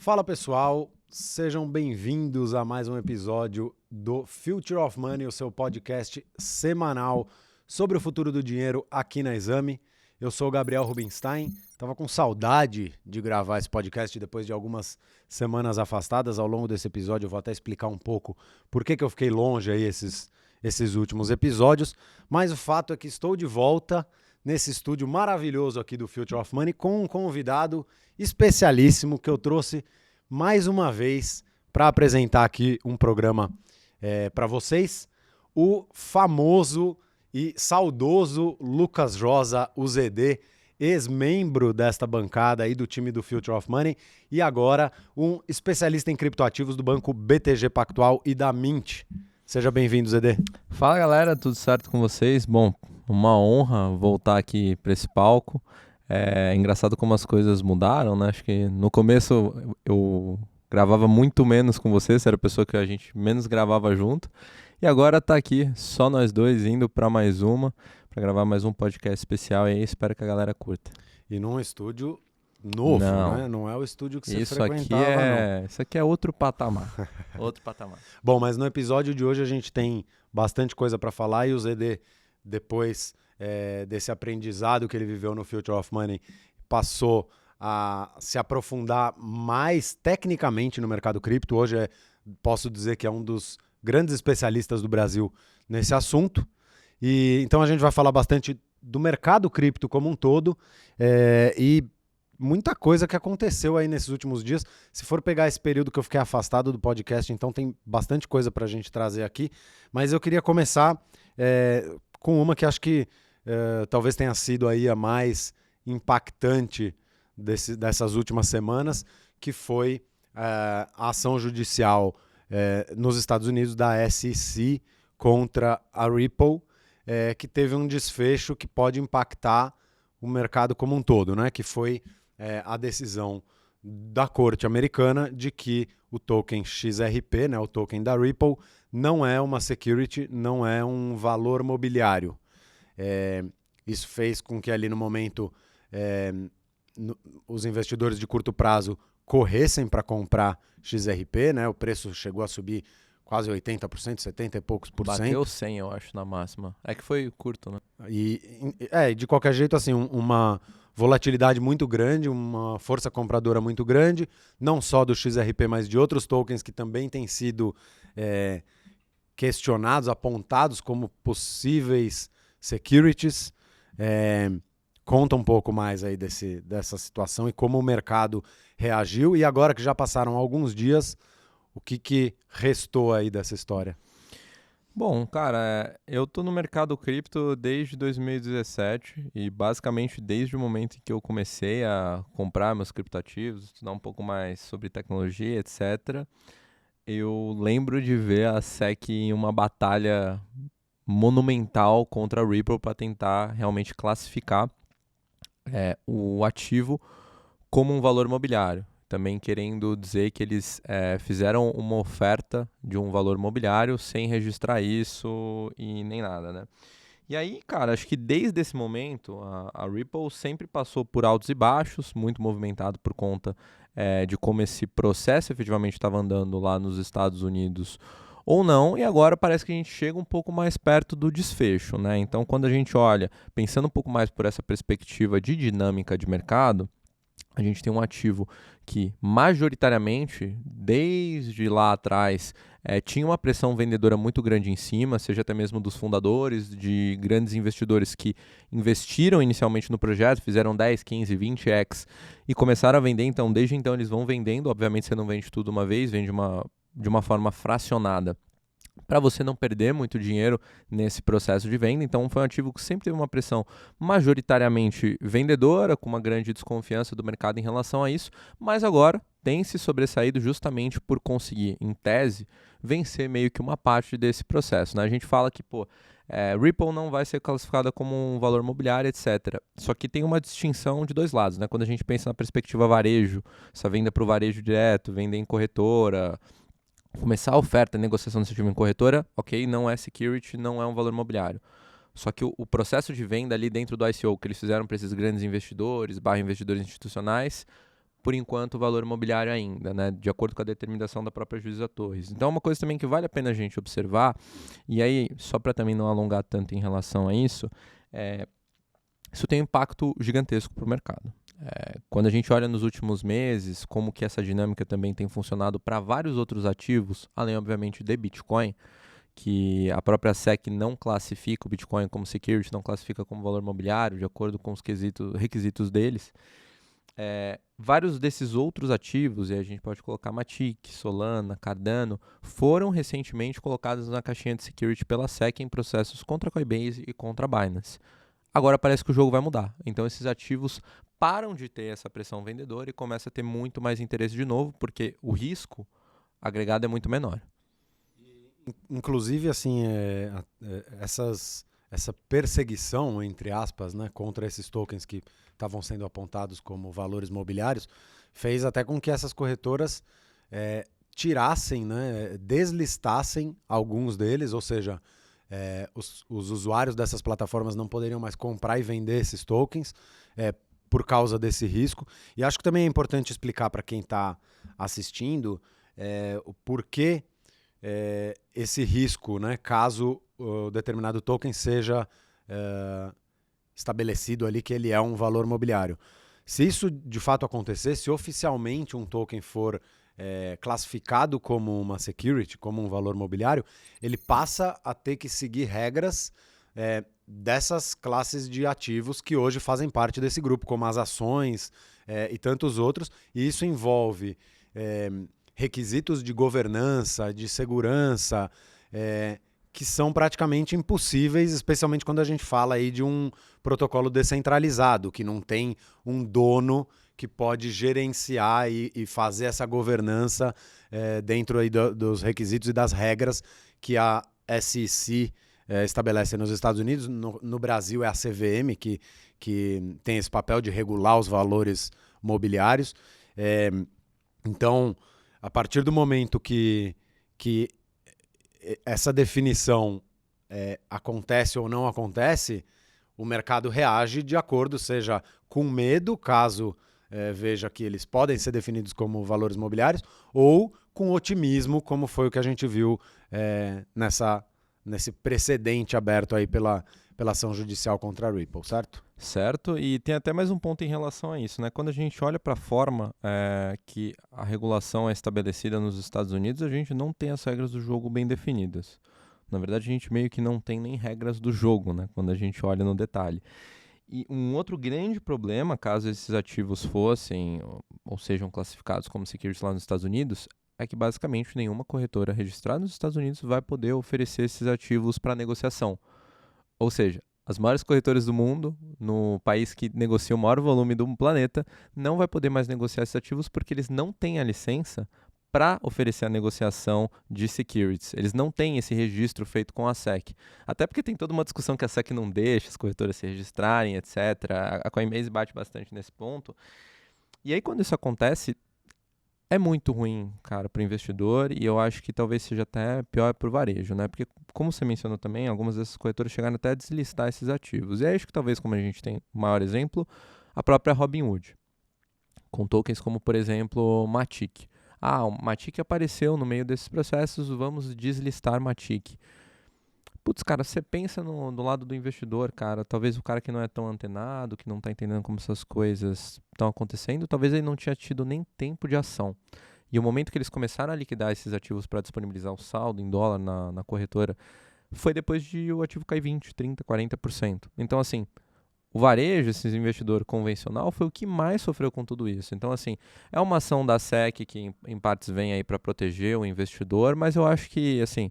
Fala pessoal, sejam bem-vindos a mais um episódio do Future of Money, o seu podcast semanal sobre o futuro do dinheiro aqui na Exame. Eu sou o Gabriel Rubinstein, estava com saudade de gravar esse podcast depois de algumas semanas afastadas. Ao longo desse episódio eu vou até explicar um pouco por que eu fiquei longe aí esses últimos episódios, mas o fato é que estou de volta nesse estúdio maravilhoso aqui do Future of Money com um convidado especialíssimo que eu trouxe mais uma vez para apresentar aqui um programa para vocês, o famoso e saudoso Lucas Josa, o ZD, ex-membro desta bancada aí do time do Future of Money e agora um especialista em criptoativos do banco BTG Pactual e da Mint. Seja bem-vindo, ZD. Fala galera, tudo certo com vocês? Bom, uma honra voltar aqui para esse palco. É engraçado como as coisas mudaram, né? Acho que no começo eu gravava muito menos com você era a pessoa que a gente menos gravava junto. E agora tá aqui, só nós dois, indo para para gravar mais um podcast especial e aí espero que a galera curta. E num estúdio novo, né? Não é o estúdio que você frequentava, não. Isso aqui é outro patamar. Outro patamar. Bom, mas no episódio de hoje a gente tem bastante coisa para falar e o ZD, depois desse aprendizado que ele viveu no Future of Money, passou a se aprofundar mais tecnicamente no mercado cripto. Hoje posso dizer que é um dos grandes especialistas do Brasil nesse assunto. E então a gente vai falar bastante do mercado cripto como um todo e muita coisa que aconteceu aí nesses últimos dias. Se for pegar esse período que eu fiquei afastado do podcast, então tem bastante coisa para a gente trazer aqui. Mas eu queria começar com uma que acho que talvez tenha sido aí a mais impactante dessas últimas semanas, que foi a ação judicial nos Estados Unidos da SEC contra a Ripple, que teve um desfecho que pode impactar o mercado como um todo, né? Que foi a decisão da corte americana de que o token XRP, né, o token da Ripple, não é uma security, não é um valor mobiliário. Isso fez com que ali no momento os investidores de curto prazo corressem para comprar XRP, né? O preço chegou a subir quase 80%, 70 e poucos por cento. Bateu 100, eu acho, na máxima. É que foi curto, né? E de qualquer jeito, assim, uma volatilidade muito grande, uma força compradora muito grande, não só do XRP, mas de outros tokens que também têm sido questionados, apontados como possíveis securities. Conta um pouco mais aí dessa situação e como o mercado reagiu. E agora que já passaram alguns dias, o que restou aí dessa história? Bom, cara, eu tô no mercado cripto desde 2017 e basicamente desde o momento em que eu comecei a comprar meus criptoativos, estudar um pouco mais sobre tecnologia, etc., eu lembro de ver a SEC em uma batalha monumental contra a Ripple para tentar realmente classificar o ativo como um valor mobiliário. Também querendo dizer que eles fizeram uma oferta de um valor mobiliário sem registrar isso e nem nada, né? E aí, cara, acho que desde esse momento a Ripple sempre passou por altos e baixos, muito movimentado por conta de como esse processo efetivamente estava andando lá nos Estados Unidos ou não, e agora parece que a gente chega um pouco mais perto do desfecho, né? Então, quando a gente olha, pensando um pouco mais por essa perspectiva de dinâmica de mercado, a gente tem um ativo que majoritariamente, desde lá atrás, tinha uma pressão vendedora muito grande em cima, seja até mesmo dos fundadores, de grandes investidores que investiram inicialmente no projeto, fizeram 10, 15, 20x e começaram a vender. Então, desde então, eles vão vendendo. Obviamente, você não vende tudo uma vez, vende de uma forma fracionada, para você não perder muito dinheiro nesse processo de venda. Então foi um ativo que sempre teve uma pressão majoritariamente vendedora, com uma grande desconfiança do mercado em relação a isso, mas agora tem se sobressaído justamente por conseguir, em tese, vencer meio que uma parte desse processo, né? A gente fala que, Ripple não vai ser classificada como um valor mobiliário, etc. Só que tem uma distinção de dois lados, né? Quando a gente pensa na perspectiva varejo, essa venda para o varejo direto, venda em corretora, começar a oferta, a negociação desse ativo em corretora, ok, não é security, não é um valor mobiliário. Só que o processo de venda ali dentro do ICO que eles fizeram para esses grandes investidores, investidores institucionais, por enquanto, o valor imobiliário ainda, né, de acordo com a determinação da própria juíza Torres. Então, uma coisa também que vale a pena a gente observar, e aí, só para também não alongar tanto em relação a isso, isso tem um impacto gigantesco para o mercado. Quando a gente olha nos últimos meses, como que essa dinâmica também tem funcionado para vários outros ativos, além, obviamente, de Bitcoin, que a própria SEC não classifica o Bitcoin como security, não classifica como valor imobiliário, de acordo com os requisitos deles. Vários desses outros ativos, e a gente pode colocar Matic, Solana, Cardano, foram recentemente colocados na caixinha de security pela SEC em processos contra a Coinbase e contra a Binance. Agora parece que o jogo vai mudar. Então esses ativos param de ter essa pressão vendedora e começam a ter muito mais interesse de novo, porque o risco agregado é muito menor. Inclusive, assim, essa perseguição, entre aspas, né, contra esses tokens que estavam sendo apontados como valores mobiliários, fez até com que essas corretoras tirassem, né, deslistassem alguns deles, ou seja, os usuários dessas plataformas não poderiam mais comprar e vender esses tokens por causa desse risco. E acho que também é importante explicar para quem está assistindo o porquê esse risco, né, caso o determinado token seja estabelecido ali que ele é um valor mobiliário. Se isso de fato acontecer, se oficialmente um token for classificado como uma security, como um valor mobiliário, ele passa a ter que seguir regras dessas classes de ativos que hoje fazem parte desse grupo, como as ações e tantos outros, e isso envolve requisitos de governança, de segurança, que são praticamente impossíveis, especialmente quando a gente fala aí de um protocolo descentralizado, que não tem um dono que pode gerenciar e fazer essa governança dentro aí dos requisitos e das regras que a SEC estabelece nos Estados Unidos. No Brasil é a CVM que tem esse papel de regular os valores mobiliários. Então, a partir do momento que essa definição acontece ou não acontece, o mercado reage de acordo, seja com medo, caso veja que eles podem ser definidos como valores mobiliários, ou com otimismo, como foi o que a gente viu nesse precedente aberto aí pela ação judicial contra a Ripple, certo? Certo, e tem até mais um ponto em relação a isso, né? Quando a gente olha para a forma que a regulação é estabelecida nos Estados Unidos, a gente não tem as regras do jogo bem definidas. Na verdade, a gente meio que não tem nem regras do jogo, né? Quando a gente olha no detalhe. E um outro grande problema, caso esses ativos fossem ou sejam classificados como securities lá nos Estados Unidos, é que basicamente nenhuma corretora registrada nos Estados Unidos vai poder oferecer esses ativos para negociação. Ou seja, as maiores corretoras do mundo, no país que negocia o maior volume do planeta, não vai poder mais negociar esses ativos porque eles não têm a licença para oferecer a negociação de securities. Eles não têm esse registro feito com a SEC. Até porque tem toda uma discussão que a SEC não deixa as corretoras se registrarem, etc. A Coinbase bate bastante nesse ponto. E aí, quando isso acontece, é muito ruim, cara, para o investidor, e eu acho que talvez seja até pior para o varejo, né? Porque, como você mencionou também, algumas dessas corretoras chegaram até a deslistar esses ativos. E é isso que talvez, como a gente tem o maior exemplo, a própria Robinhood, com tokens como, por exemplo, Matic. O Matic apareceu no meio desses processos, vamos deslistar Matic. Putz, cara, você pensa do lado do investidor, cara, talvez o cara que não é tão antenado, que não tá entendendo como essas coisas estão acontecendo, talvez ele não tinha tido nem tempo de ação. E o momento que eles começaram a liquidar esses ativos para disponibilizar o saldo em dólar na corretora, foi depois de o ativo cair 20%, 30%, 40%. Então, assim, o varejo, esse investidor convencional, foi o que mais sofreu com tudo isso. Então, assim, é uma ação da SEC que, em partes, vem aí para proteger o investidor, mas eu acho que, assim,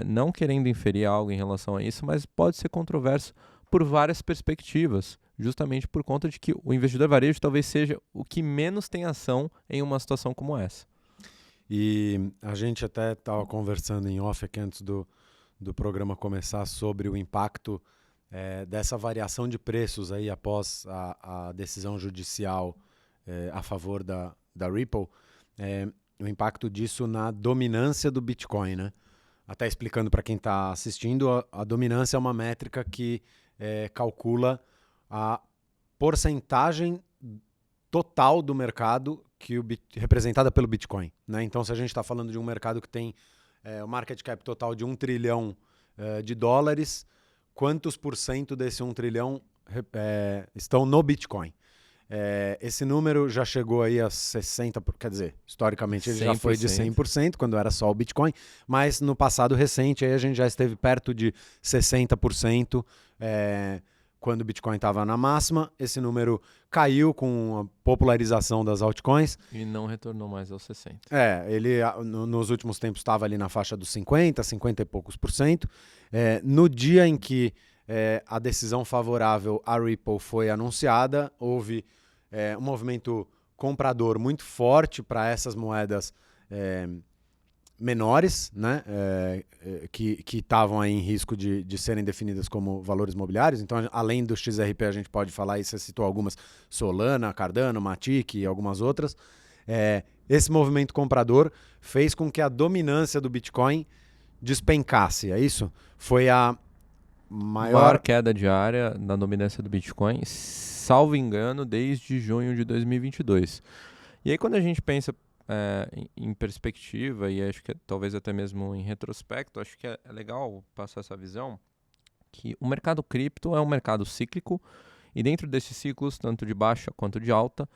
não querendo inferir algo em relação a isso, mas pode ser controverso por várias perspectivas, justamente por conta de que o investidor varejo talvez seja o que menos tem ação em uma situação como essa. E a gente até estava conversando em off aqui antes do programa começar sobre o impacto dessa variação de preços aí após a decisão judicial a favor da Ripple, o impacto disso na dominância do Bitcoin, né? Até explicando para quem está assistindo, a dominância é uma métrica que calcula a porcentagem total do mercado representada pelo Bitcoin, né? Então, se a gente está falando de um mercado que tem o market cap total de 1 trilhão de dólares, quantos por cento desse 1 trilhão estão no Bitcoin? Esse número já chegou aí a 60%, quer dizer, historicamente ele 100%. já foi de 100%, quando era só o Bitcoin, mas no passado recente aí a gente já esteve perto de 60%, quando o Bitcoin estava na máxima. Esse número caiu com a popularização das altcoins. E não retornou mais aos 60%. Ele nos últimos tempos estava ali na faixa dos 50 e poucos por cento. No dia em que a decisão favorável à Ripple foi anunciada, houve um movimento comprador muito forte para essas moedas menores, né, que estavam em risco de serem definidas como valores mobiliários. Então, além do XRP, a gente pode falar, e você citou algumas, Solana, Cardano, Matic e algumas outras. Esse movimento comprador fez com que a dominância do Bitcoin despencasse, é isso? Foi a maior queda diária na dominância do Bitcoin, salvo engano, desde junho de 2022. E aí, quando a gente pensa em perspectiva, e acho que talvez até mesmo em retrospecto, acho que é legal passar essa visão que o mercado cripto é um mercado cíclico, e dentro desses ciclos, tanto de baixa quanto de alta,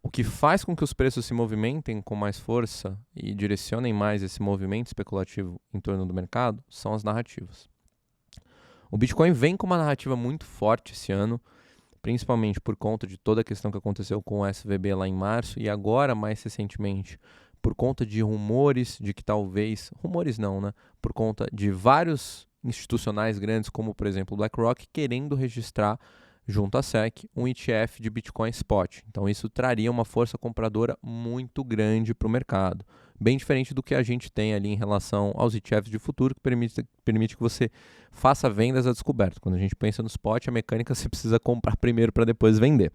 o que faz com que os preços se movimentem com mais força e direcionem mais esse movimento especulativo em torno do mercado são as narrativas. O Bitcoin vem com uma narrativa muito forte esse ano, principalmente por conta de toda a questão que aconteceu com o SVB lá em março, e agora, mais recentemente, por conta de rumores de que talvez... Rumores não, né? Por conta de vários institucionais grandes, como por exemplo o BlackRock, querendo registrar junto à SEC um ETF de Bitcoin Spot. Então isso traria uma força compradora muito grande para o mercado. Bem diferente do que a gente tem ali em relação aos ETFs de futuro, que permite que você faça vendas a descoberto. Quando a gente pensa no spot, a mecânica você precisa comprar primeiro para depois vender.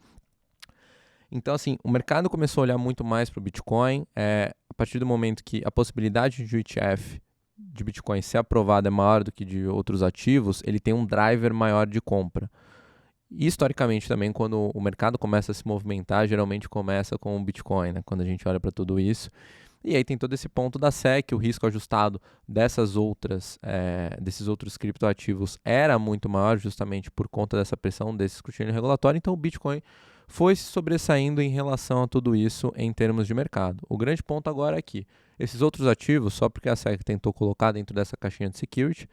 Então, assim, o mercado começou a olhar muito mais para o Bitcoin. A partir do momento que a possibilidade de um ETF de Bitcoin ser aprovado é maior do que de outros ativos, ele tem um driver maior de compra. E historicamente também, quando o mercado começa a se movimentar, geralmente começa com o Bitcoin, né? Quando a gente olha para tudo isso. E aí tem todo esse ponto da SEC, o risco ajustado desses outros criptoativos era muito maior, justamente por conta dessa pressão desse escrutínio regulatório. Então o Bitcoin foi se sobressaindo em relação a tudo isso em termos de mercado. O grande ponto agora é que esses outros ativos, só porque a SEC tentou colocar dentro dessa caixinha de security,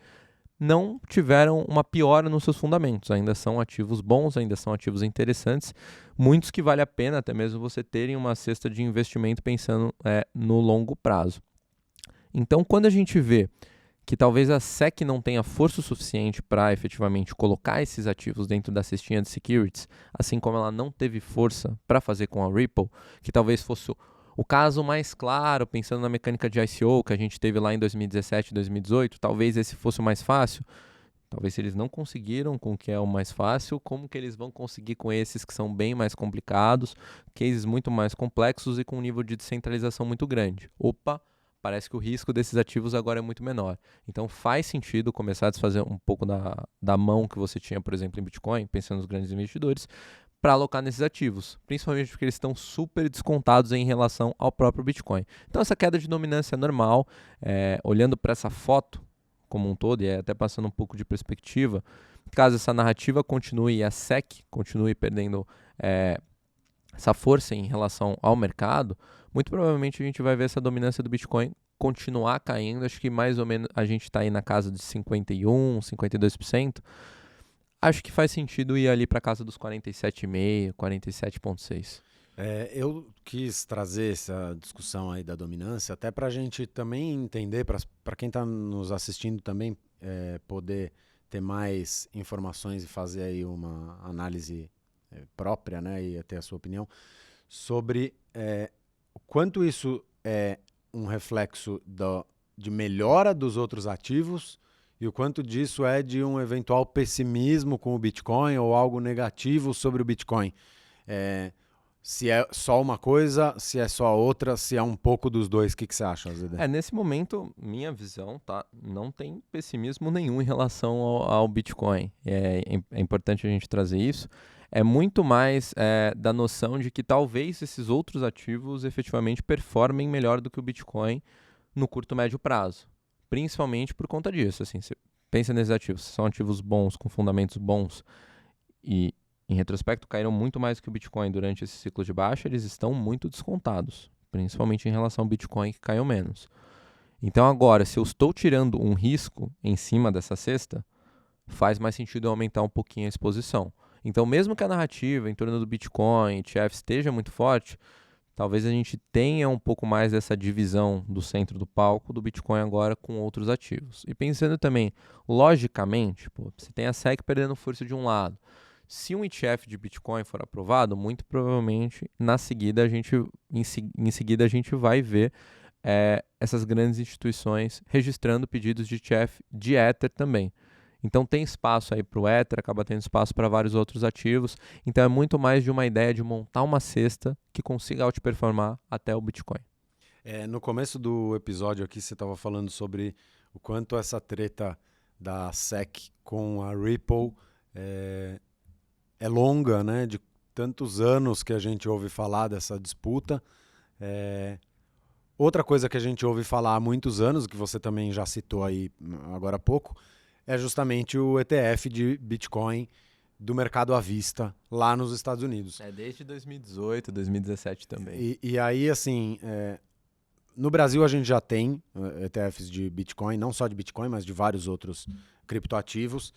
não tiveram uma piora nos seus fundamentos, ainda são ativos bons, ainda são ativos interessantes, muitos que vale a pena até mesmo você terem uma cesta de investimento pensando no longo prazo. Então, quando a gente vê que talvez a SEC não tenha força suficiente para efetivamente colocar esses ativos dentro da cestinha de securities, assim como ela não teve força para fazer com a Ripple, que talvez fosse o caso mais claro, pensando na mecânica de ICO que a gente teve lá em 2017 e 2018, talvez esse fosse o mais fácil. Talvez se eles não conseguiram com o que é o mais fácil, como que eles vão conseguir com esses que são bem mais complicados, cases muito mais complexos e com um nível de descentralização muito grande. Parece que o risco desses ativos agora é muito menor. Então faz sentido começar a desfazer um pouco da mão que você tinha, por exemplo, em Bitcoin, pensando nos grandes investidores, para alocar nesses ativos, principalmente porque eles estão super descontados em relação ao próprio Bitcoin. Então essa queda de dominância é normal, olhando para essa foto como um todo, e até passando um pouco de perspectiva, caso essa narrativa continue e a SEC continue perdendo essa força em relação ao mercado, muito provavelmente a gente vai ver essa dominância do Bitcoin continuar caindo. Acho que mais ou menos a gente está aí na casa de 51%, 52%. Acho que faz sentido ir ali para casa dos 47,5%, 47,6%. Eu quis trazer essa discussão aí da dominância até para a gente também entender, para quem está nos assistindo também poder ter mais informações e fazer aí uma análise própria, né, e ter a sua opinião sobre o quanto isso é um reflexo de melhora dos outros ativos e o quanto disso é de um eventual pessimismo com o Bitcoin ou algo negativo sobre o Bitcoin. Se é só uma coisa, se é só outra, se é um pouco dos dois, o que você acha, Zé? Nesse momento, minha visão, tá? Não tem pessimismo nenhum em relação ao Bitcoin. É importante a gente trazer isso. É muito mais da noção de que talvez esses outros ativos efetivamente performem melhor do que o Bitcoin no curto médio prazo. Principalmente por conta disso. Assim, você pensa nesses ativos, são ativos bons, com fundamentos bons e, em retrospecto, caíram muito mais que o Bitcoin durante esse ciclo de baixa, eles estão muito descontados, principalmente em relação ao Bitcoin, que caiu menos. Então agora, se eu estou tirando um risco em cima dessa cesta, faz mais sentido eu aumentar um pouquinho a exposição. Então, mesmo que a narrativa em torno do Bitcoin, ETF esteja muito forte, talvez a gente tenha um pouco mais dessa divisão do centro do palco do Bitcoin agora com outros ativos. E pensando também, logicamente, você tem a SEC perdendo força de um lado. Se um ETF de Bitcoin for aprovado, muito provavelmente em seguida a gente vai ver essas grandes instituições registrando pedidos de ETF de Ether também. Então tem espaço aí para o Ether, acaba tendo espaço para vários outros ativos. Então é muito mais de uma ideia de montar uma cesta que consiga outperformar até o Bitcoin. No começo do episódio aqui, você estava falando sobre o quanto essa treta da SEC com a Ripple é longa, né? De tantos anos que a gente ouve falar dessa disputa. Outra coisa que a gente ouve falar há muitos anos, que você também já citou aí agora há pouco, é justamente o ETF de Bitcoin do mercado à vista lá nos Estados Unidos. Desde 2018, 2017 também. E aí, assim, no Brasil a gente já tem ETFs de Bitcoin, não só de Bitcoin, mas de vários outros criptoativos.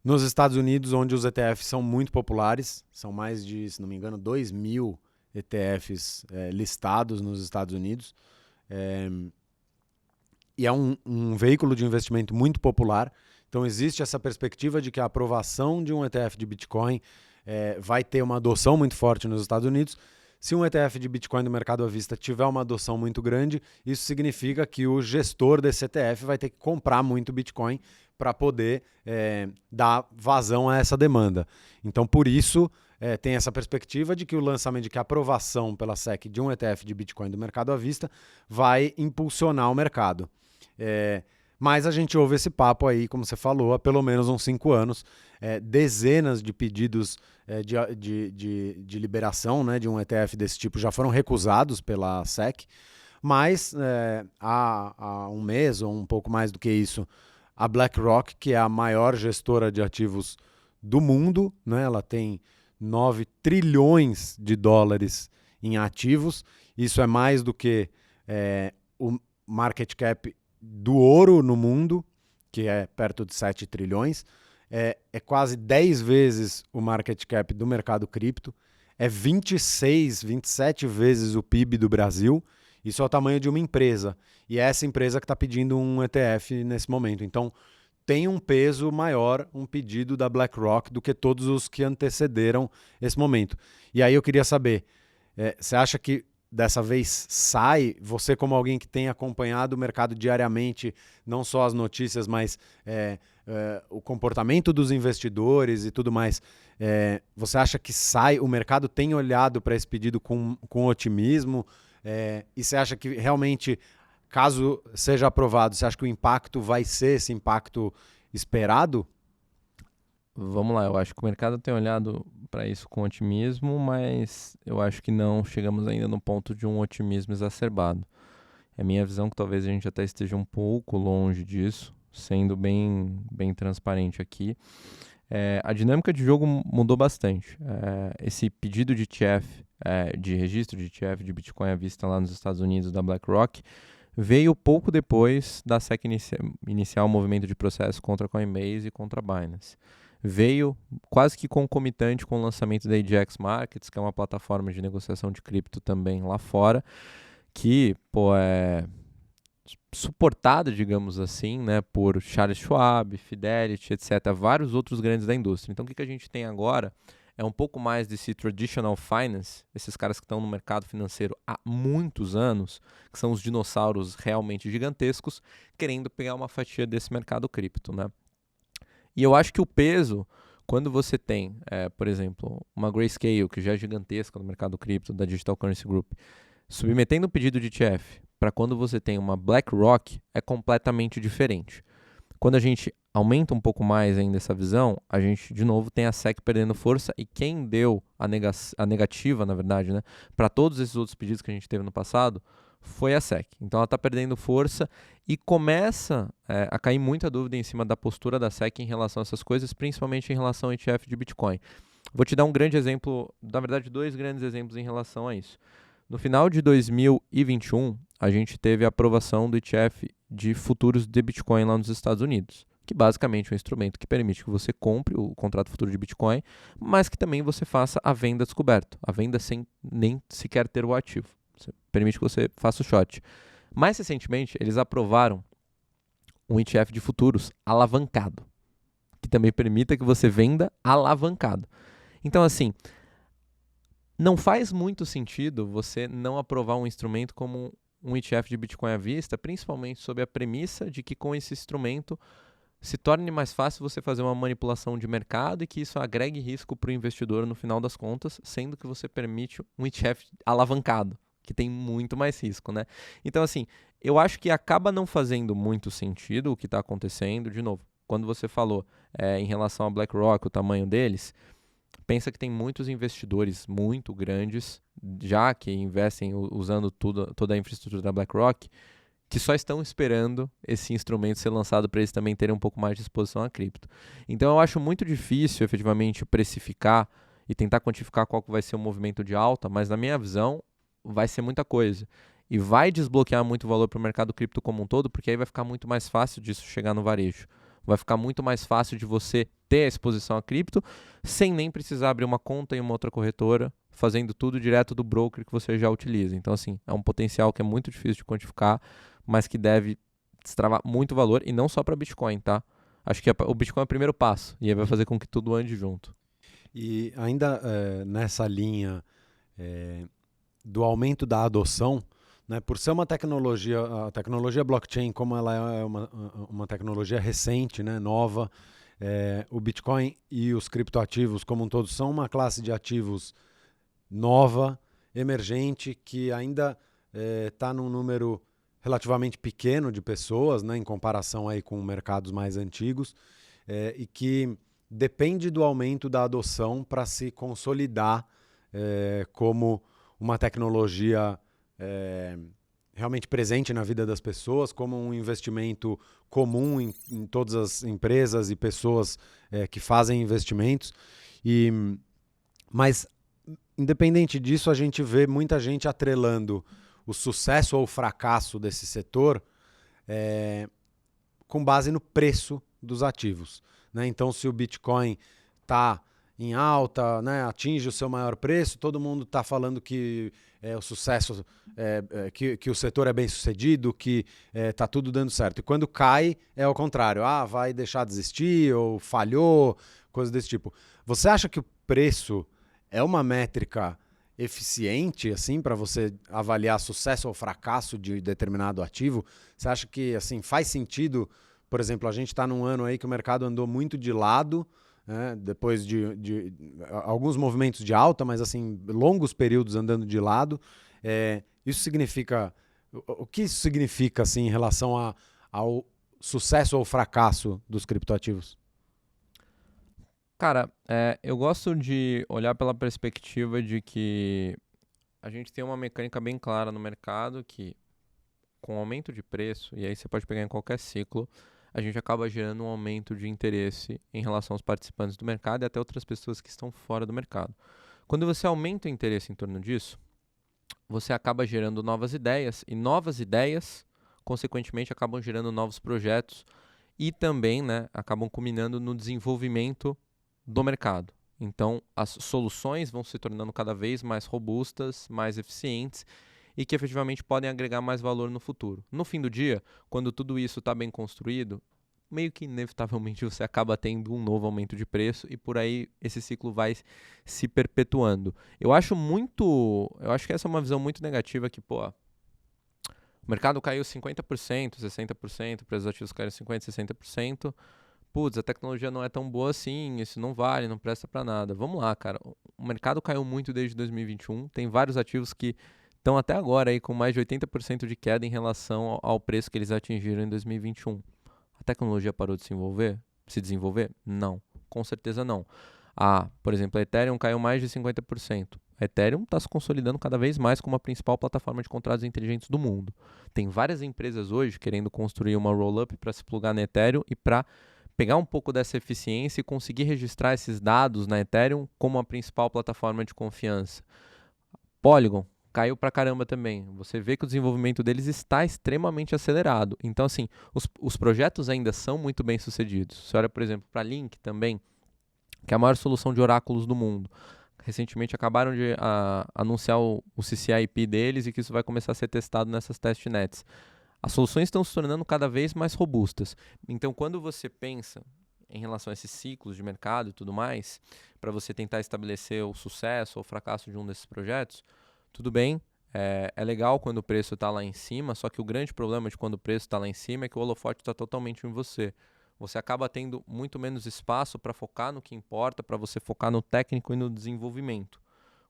Nos Estados Unidos, onde os ETFs são muito populares, são mais de, se não me engano, 2.000 ETFs listados nos Estados Unidos. E é um veículo de investimento muito popular. Então existe essa perspectiva de que a aprovação de um ETF de Bitcoin vai ter uma adoção muito forte nos Estados Unidos. Se um ETF de Bitcoin do mercado à vista tiver uma adoção muito grande, isso significa que o gestor desse ETF vai ter que comprar muito Bitcoin para poder dar vazão a essa demanda. Então, por isso, tem essa perspectiva de que o lançamento, de que a aprovação pela SEC de um ETF de Bitcoin do mercado à vista vai impulsionar o mercado. Mas a gente ouve esse papo aí, como você falou, há pelo menos uns 5 anos, dezenas de pedidos de liberação, né, de um ETF desse tipo já foram recusados pela SEC, mas há um mês ou um pouco mais do que isso, a BlackRock, que é a maior gestora de ativos do mundo, né, ela tem 9 trilhões de dólares em ativos, isso é mais do que o market cap do ouro no mundo, que é perto de 7 trilhões, é quase 10 vezes o market cap do mercado cripto, é 26, 27 vezes o PIB do Brasil, isso é o tamanho de uma empresa, e é essa empresa que está pedindo um ETF nesse momento. Então, tem um peso maior, um pedido da BlackRock do que todos os que antecederam esse momento. E aí eu queria saber, você acha que dessa vez sai, você como alguém que tem acompanhado o mercado diariamente, não só as notícias, mas o comportamento dos investidores e tudo mais, você acha que sai, o mercado tem olhado para esse pedido com otimismo, e você acha que realmente, caso seja aprovado, você acha que o impacto vai ser esse impacto esperado? Vamos lá, eu acho que o mercado tem olhado para isso com otimismo, mas eu acho que não chegamos ainda no ponto de um otimismo exacerbado. É minha visão que talvez a gente até esteja um pouco longe disso, sendo bem transparente aqui. A dinâmica de jogo mudou bastante. Esse pedido de ETF, de registro de ETF de Bitcoin à vista lá nos Estados Unidos da BlackRock, veio pouco depois da SEC iniciar o movimento de processo contra a Coinbase e contra a Binance. Veio quase que concomitante com o lançamento da AJAX Markets, que é uma plataforma de negociação de cripto também lá fora, que é suportada, digamos assim, né, por Charles Schwab, Fidelity, etc., vários outros grandes da indústria. Então, o que a gente tem agora é um pouco mais desse traditional finance, esses caras que estão no mercado financeiro há muitos anos, que são os dinossauros realmente gigantescos, querendo pegar uma fatia desse mercado cripto, né? E eu acho que o peso Quando você tem, por exemplo, uma Grayscale, que já é gigantesca no mercado cripto, da Digital Currency Group, submetendo um pedido de ETF, para quando você tem uma BlackRock, é completamente diferente. Quando a gente aumenta um pouco mais ainda essa visão, a gente, de novo, tem a SEC perdendo força, e quem deu a negativa, na verdade, né, para todos esses outros pedidos que a gente teve no passado, foi a SEC. Então ela está perdendo força e começa a cair muita dúvida em cima da postura da SEC em relação a essas coisas, principalmente em relação ao ETF de Bitcoin. Vou te dar um grande exemplo, na verdade 2 grandes exemplos em relação a isso. No final de 2021, a gente teve a aprovação do ETF de futuros de Bitcoin lá nos Estados Unidos, que basicamente é um instrumento que permite que você compre o contrato futuro de Bitcoin, mas que também você faça a venda descoberto, a venda sem nem sequer ter o ativo. Permite que você faça o short. Mais recentemente, eles aprovaram um ETF de futuros alavancado, que também permita que você venda alavancado. Então, assim, não faz muito sentido você não aprovar um instrumento como um ETF de Bitcoin à vista, principalmente sob a premissa de que com esse instrumento se torne mais fácil você fazer uma manipulação de mercado e que isso agregue risco para o investidor no final das contas, sendo que você permite um ETF alavancado, que tem muito mais risco, né? Então, assim, eu acho que acaba não fazendo muito sentido o que está acontecendo. De novo, quando você falou em relação a BlackRock, o tamanho deles, pensa que tem muitos investidores muito grandes, já que investem usando toda a infraestrutura da BlackRock, que só estão esperando esse instrumento ser lançado para eles também terem um pouco mais de exposição a cripto. Então eu acho muito difícil efetivamente precificar e tentar quantificar qual que vai ser o movimento de alta, mas na minha visão vai ser muita coisa. E vai desbloquear muito valor para o mercado cripto como um todo, porque aí vai ficar muito mais fácil disso chegar no varejo. Vai ficar muito mais fácil de você ter a exposição a cripto sem nem precisar abrir uma conta em uma outra corretora, fazendo tudo direto do broker que você já utiliza. Então, assim, é um potencial que é muito difícil de quantificar, mas que deve destravar muito valor, e não só para Bitcoin, tá? Acho que o Bitcoin é o primeiro passo, e aí vai fazer com que tudo ande junto. E ainda nessa linha do aumento da adoção, né, por ser uma tecnologia, a tecnologia blockchain, como ela é uma tecnologia recente, né, nova, o Bitcoin e os criptoativos como um todo são uma classe de ativos nova, emergente, que ainda está num número relativamente pequeno de pessoas, né, em comparação aí com mercados mais antigos, e que depende do aumento da adoção para se consolidar como uma tecnologia realmente presente na vida das pessoas, como um investimento comum em todas as empresas e pessoas que fazem investimentos. Mas, independente disso, a gente vê muita gente atrelando o sucesso ou o fracasso desse setor com base no preço dos ativos, né? Então, se o Bitcoin está em alta, né, atinge o seu maior preço, todo mundo está falando que o sucesso, que o setor é bem sucedido, que está tudo dando certo. E quando cai, é ao contrário. Vai deixar de existir ou falhou, coisas desse tipo. Você acha que o preço é uma métrica eficiente assim para você avaliar sucesso ou fracasso de determinado ativo? Você acha que assim faz sentido? Por exemplo, a gente está num ano aí que o mercado andou muito de lado, depois de alguns movimentos de alta, mas assim longos períodos andando de lado. Isso significa, o que isso significa assim em relação ao sucesso ou fracasso dos criptoativos? Cara, eu gosto de olhar pela perspectiva de que a gente tem uma mecânica bem clara no mercado que, com o aumento de preço, e aí você pode pegar em qualquer ciclo, a gente acaba gerando um aumento de interesse em relação aos participantes do mercado e até outras pessoas que estão fora do mercado. Quando você aumenta o interesse em torno disso, você acaba gerando novas ideias, e novas ideias, consequentemente, acabam gerando novos projetos e também, né, acabam culminando no desenvolvimento do mercado. Então, as soluções vão se tornando cada vez mais robustas, mais eficientes e que efetivamente podem agregar mais valor no futuro. No fim do dia, quando tudo isso está bem construído, meio que inevitavelmente você acaba tendo um novo aumento de preço e por aí esse ciclo vai se perpetuando. Eu acho que essa é uma visão muito negativa que, o mercado caiu 50%, 60%, preços ativos caíram 50%, 60%, putz, a tecnologia não é tão boa assim, isso não vale, não presta para nada. Vamos lá, cara. O mercado caiu muito desde 2021. Tem vários ativos que estão até agora aí com mais de 80% de queda em relação ao preço que eles atingiram em 2021. A tecnologia parou de se desenvolver? Não, com certeza não. Por exemplo, a Ethereum caiu mais de 50%. A Ethereum está se consolidando cada vez mais como a principal plataforma de contratos inteligentes do mundo. Tem várias empresas hoje querendo construir uma roll-up para se plugar na Ethereum e para pegar um pouco dessa eficiência e conseguir registrar esses dados na Ethereum como a principal plataforma de confiança. Polygon caiu pra caramba também. Você vê que o desenvolvimento deles está extremamente acelerado. Então, assim, os projetos ainda são muito bem sucedidos. Você olha, por exemplo, para a Link também, que é a maior solução de oráculos do mundo. Recentemente acabaram de anunciar o CCIP deles e que isso vai começar a ser testado nessas testnets. As soluções estão se tornando cada vez mais robustas. Então, quando você pensa em relação a esses ciclos de mercado e tudo mais, para você tentar estabelecer o sucesso ou o fracasso de um desses projetos, tudo bem, é legal quando o preço está lá em cima, só que o grande problema de quando o preço está lá em cima é que o holofote está totalmente em você. Você acaba tendo muito menos espaço para focar no que importa, para você focar no técnico e no desenvolvimento.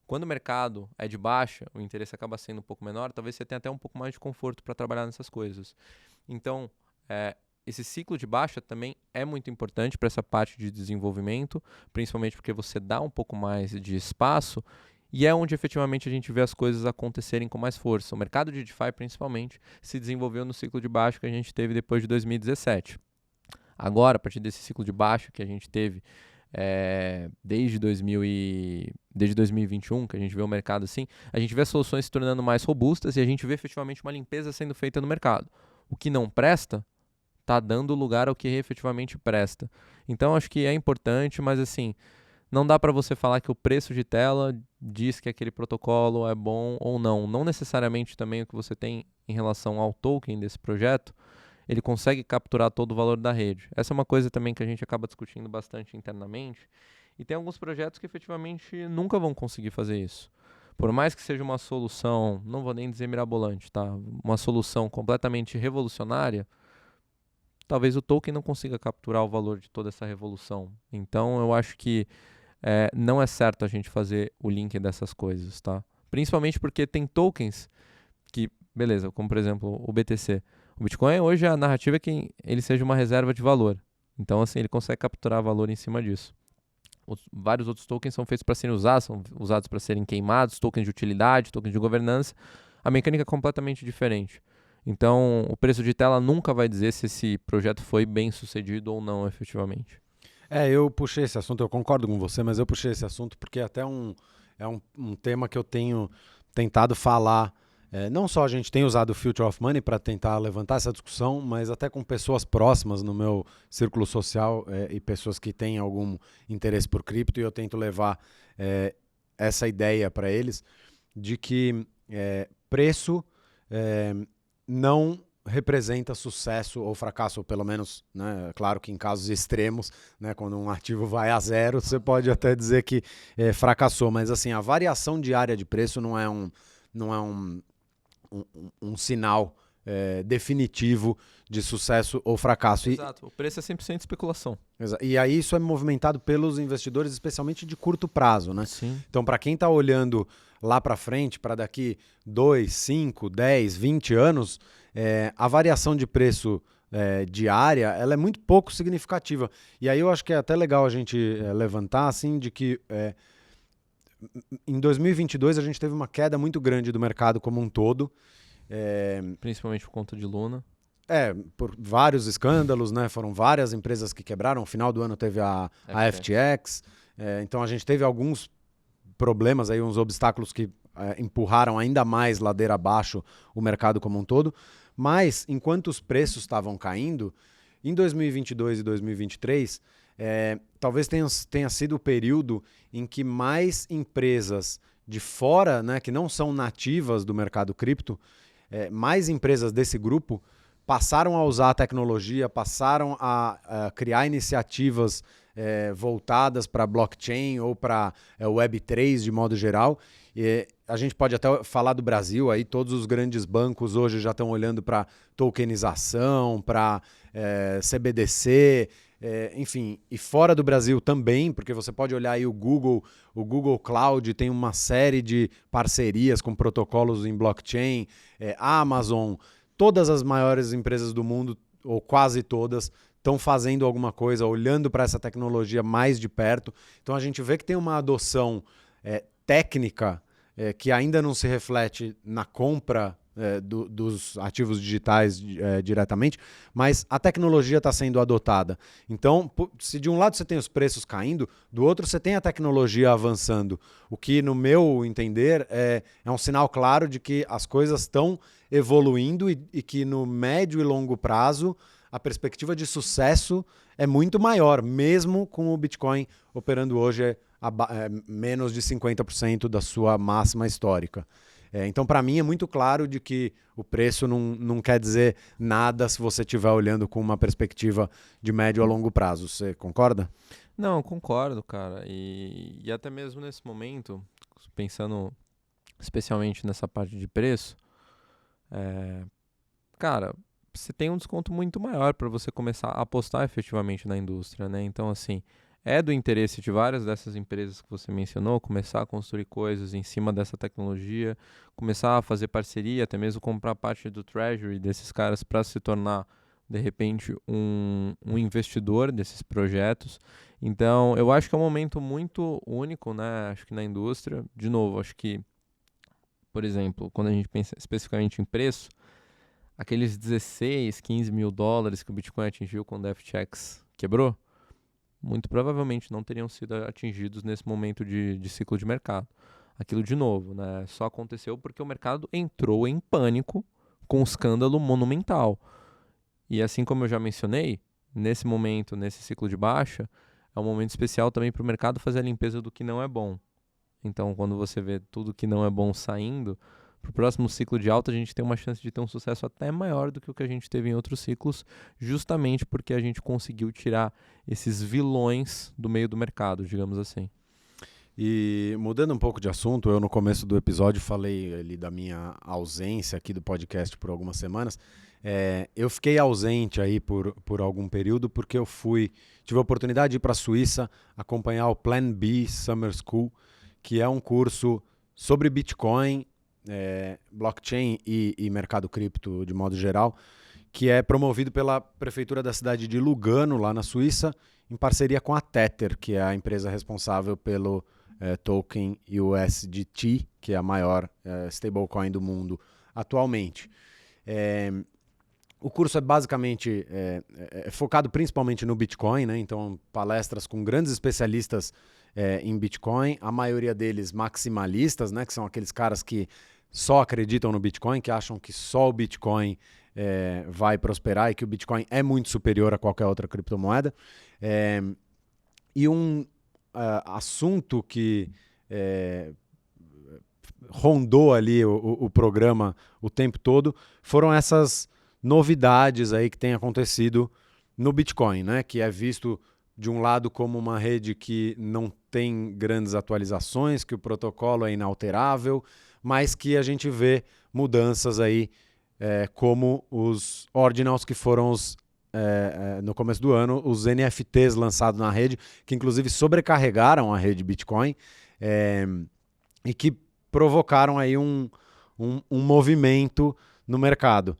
Quando o mercado é de baixa, o interesse acaba sendo um pouco menor, talvez você tenha até um pouco mais de conforto para trabalhar nessas coisas. Então, esse ciclo de baixa também é muito importante para essa parte de desenvolvimento, principalmente porque você dá um pouco mais de espaço e é onde efetivamente a gente vê as coisas acontecerem com mais força. O mercado de DeFi, principalmente, se desenvolveu no ciclo de baixa que a gente teve depois de 2017. Agora, a partir desse ciclo de baixa que a gente teve desde 2021, que a gente vê o mercado assim, a gente vê as soluções se tornando mais robustas e a gente vê efetivamente uma limpeza sendo feita no mercado. O que não presta está dando lugar ao que efetivamente presta. Então, acho que é importante, mas assim, não dá para você falar que o preço de tela diz que aquele protocolo é bom ou não. Não necessariamente também o que você tem em relação ao token desse projeto, ele consegue capturar todo o valor da rede. Essa é uma coisa também que a gente acaba discutindo bastante internamente. E tem alguns projetos que efetivamente nunca vão conseguir fazer isso. Por mais que seja uma solução, não vou nem dizer mirabolante, tá? Uma solução completamente revolucionária, talvez o token não consiga capturar o valor de toda essa revolução. Então eu acho que não é certo a gente fazer o link dessas coisas, tá? Principalmente porque tem tokens que, beleza, como por exemplo o BTC. O Bitcoin hoje a narrativa é que ele seja uma reserva de valor. Então, assim, ele consegue capturar valor em cima disso. Vários outros tokens são feitos para serem usados, são usados para serem queimados, tokens de utilidade, tokens de governança. A mecânica é completamente diferente. Então, o preço de tela nunca vai dizer se esse projeto foi bem sucedido ou não, efetivamente. Eu puxei esse assunto, eu concordo com você, mas eu puxei esse assunto porque até é um tema que eu tenho tentado falar. Não só a gente tem usado o Future of Money para tentar levantar essa discussão, mas até com pessoas próximas no meu círculo social e pessoas que têm algum interesse por cripto, e eu tento levar essa ideia para eles de que preço não representa sucesso ou fracasso, ou pelo menos, né, claro que em casos extremos, né, quando um ativo vai a zero, você pode até dizer que fracassou, mas assim, a variação diária de preço não é um sinal definitivo de sucesso ou fracasso. Exato, o preço é 100% especulação. E aí isso é movimentado pelos investidores, especialmente de curto prazo, né? Sim. Então, para quem está olhando lá para frente, para daqui 2, 5, 10, 20 anos, a variação de preço diária ela é muito pouco significativa. E aí eu acho que é até legal a gente levantar assim, de que em 2022 a gente teve uma queda muito grande do mercado como um todo. Principalmente por conta de Luna. Por vários escândalos, né? Foram várias empresas que quebraram. No final do ano teve a FTX. Então a gente teve alguns problemas, aí, uns obstáculos que empurraram ainda mais ladeira abaixo o mercado como um todo. Mas enquanto os preços estavam caindo, em 2022 e 2023, talvez tenha sido o período em que mais empresas de fora, né, que não são nativas do mercado cripto, mais empresas desse grupo passaram a usar a tecnologia, passaram a criar iniciativas voltadas para blockchain ou para Web3 de modo geral. E a gente pode até falar do Brasil, aí todos os grandes bancos hoje já estão olhando para tokenização, para CBDC, enfim, e fora do Brasil também, porque você pode olhar aí o Google Cloud tem uma série de parcerias com protocolos em blockchain, a Amazon, todas as maiores empresas do mundo, ou quase todas, estão fazendo alguma coisa, olhando para essa tecnologia mais de perto. Então a gente vê que tem uma adoção técnica que ainda não se reflete na compra dos ativos digitais diretamente, mas a tecnologia está sendo adotada. Então, se de um lado você tem os preços caindo, do outro você tem a tecnologia avançando, o que, no meu entender, é um sinal claro de que as coisas estão evoluindo e que no médio e longo prazo a perspectiva de sucesso é muito maior, mesmo com o Bitcoin operando hoje menos de 50% da sua máxima histórica. Então, para mim, é muito claro de que o preço não quer dizer nada se você estiver olhando com uma perspectiva de médio a longo prazo. Você concorda? Não, concordo, cara. E até mesmo nesse momento, pensando especialmente nessa parte de preço, cara, você tem um desconto muito maior para você começar a apostar efetivamente na indústria, né? Então, assim, é do interesse de várias dessas empresas que você mencionou começar a construir coisas em cima dessa tecnologia, começar a fazer parceria, até mesmo comprar parte do treasury desses caras para se tornar, de repente, um investidor desses projetos. Então, eu acho que é um momento muito único, né? Acho que na indústria, de novo, acho que, por exemplo, quando a gente pensa especificamente em preço, aqueles 16, 15 mil dólares que o Bitcoin atingiu quando o FTX quebrou, muito provavelmente não teriam sido atingidos nesse momento de ciclo de mercado. Aquilo, de novo, né, só aconteceu porque o mercado entrou em pânico com um escândalo monumental. E assim como eu já mencionei, nesse momento, nesse ciclo de baixa, é um momento especial também para o mercado fazer a limpeza do que não é bom. Então, quando você vê tudo que não é bom saindo, para o próximo ciclo de alta a gente tem uma chance de ter um sucesso até maior do que o que a gente teve em outros ciclos, justamente porque a gente conseguiu tirar esses vilões do meio do mercado, digamos assim. E mudando um pouco de assunto, eu no começo do episódio falei ali da minha ausência aqui do podcast por algumas semanas. Eu fiquei ausente aí por algum período porque eu tive a oportunidade de ir para a Suíça acompanhar o Plan B Summer School, que é um curso sobre Bitcoin, blockchain e mercado cripto de modo geral, que é promovido pela prefeitura da cidade de Lugano, lá na Suíça, em parceria com a Tether, que é a empresa responsável pelo token USDT, que é a maior stablecoin do mundo atualmente. O curso é basicamente focado principalmente no Bitcoin, né? Então palestras com grandes especialistas em Bitcoin, a maioria deles maximalistas, né? Que são aqueles caras que só acreditam no Bitcoin, que acham que só o Bitcoin vai prosperar e que o Bitcoin é muito superior a qualquer outra criptomoeda. E um assunto que rondou ali o programa o tempo todo foram essas novidades aí que têm acontecido no Bitcoin, né? Que é visto de um lado como uma rede que não tem grandes atualizações, que o protocolo é inalterável, mas que a gente vê mudanças aí, como os ordinals, que foram no começo do ano, os NFTs lançados na rede, que inclusive sobrecarregaram a rede Bitcoin e que provocaram aí um movimento no mercado.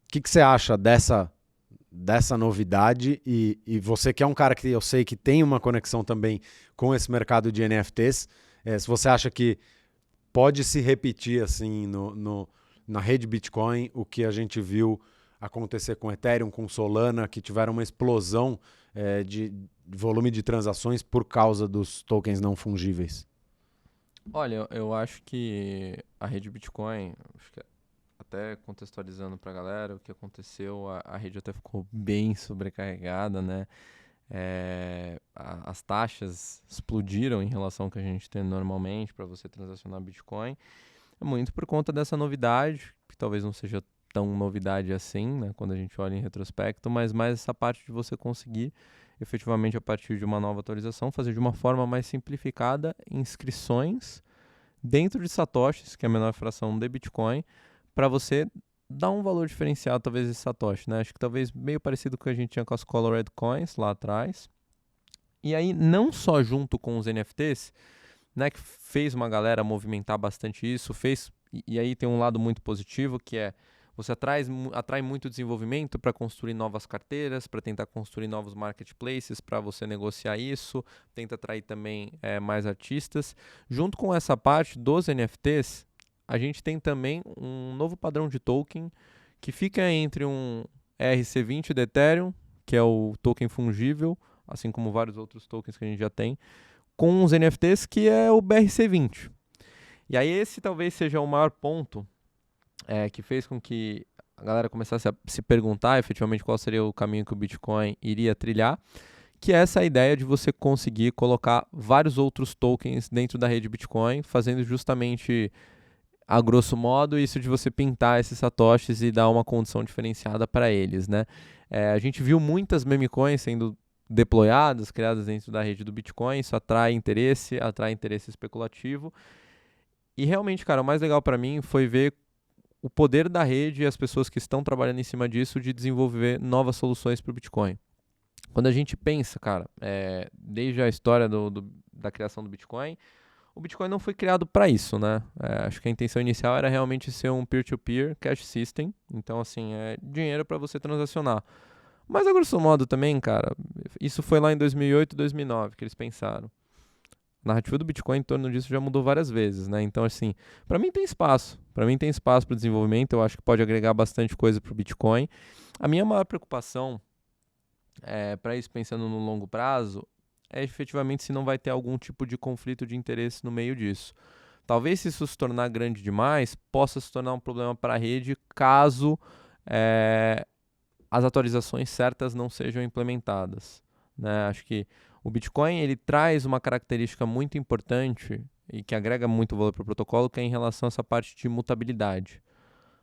Que você acha dessa novidade? E você que é um cara que eu sei que tem uma conexão também com esse mercado de NFTs, se você acha que pode se repetir assim na rede Bitcoin o que a gente viu acontecer com Ethereum, com Solana, que tiveram uma explosão de volume de transações por causa dos tokens não fungíveis. Olha, eu acho que a rede Bitcoin, acho que até contextualizando para a galera o que aconteceu, a rede até ficou bem sobrecarregada, né? As taxas explodiram em relação ao que a gente tem normalmente para você transacionar Bitcoin. É muito por conta dessa novidade, que talvez não seja tão novidade assim, né, quando a gente olha em retrospecto, mas mais essa parte de você conseguir, efetivamente, a partir de uma nova atualização, fazer de uma forma mais simplificada inscrições dentro de satoshis, que é a menor fração de Bitcoin, para você dá um valor diferenciado talvez esse Satoshi, né? Acho que talvez meio parecido com o que a gente tinha com as Colored Coins lá atrás. E aí, não só junto com os NFTs, né, que fez uma galera movimentar bastante isso, e aí tem um lado muito positivo, que é você atrai muito desenvolvimento para construir novas carteiras, para tentar construir novos marketplaces, para você negociar isso, tenta atrair também mais artistas. Junto com essa parte dos NFTs, a gente tem também um novo padrão de token que fica entre um ERC20 do Ethereum, que é o token fungível, assim como vários outros tokens que a gente já tem, com os NFTs, que é o BRC20. E aí esse talvez seja o maior ponto que fez com que a galera começasse a se perguntar efetivamente qual seria o caminho que o Bitcoin iria trilhar, que é essa ideia de você conseguir colocar vários outros tokens dentro da rede Bitcoin, fazendo justamente, a grosso modo, isso de você pintar esses satoshis e dar uma condição diferenciada para eles, né? A gente viu muitas memecoins sendo deployadas, criadas dentro da rede do Bitcoin, isso atrai interesse especulativo. E realmente, cara, o mais legal para mim foi ver o poder da rede e as pessoas que estão trabalhando em cima disso de desenvolver novas soluções para o Bitcoin. Quando a gente pensa, cara, desde a história da criação do Bitcoin, o Bitcoin não foi criado para isso, né? Acho que a intenção inicial era realmente ser um peer-to-peer cash system. Então, assim, é dinheiro para você transacionar. Mas, a grosso modo também, cara, isso foi lá em 2008, 2009 que eles pensaram. A narrativa do Bitcoin em torno disso já mudou várias vezes, né? Então, assim, para mim tem espaço. Para mim tem espaço para desenvolvimento. Eu acho que pode agregar bastante coisa para o Bitcoin. A minha maior preocupação, para isso pensando no longo prazo, é efetivamente se não vai ter algum tipo de conflito de interesse no meio disso. Talvez se isso se tornar grande demais, possa se tornar um problema para a rede caso as atualizações certas não sejam implementadas, né? Acho que o Bitcoin ele traz uma característica muito importante e que agrega muito valor para o protocolo, que é em relação a essa parte de mutabilidade.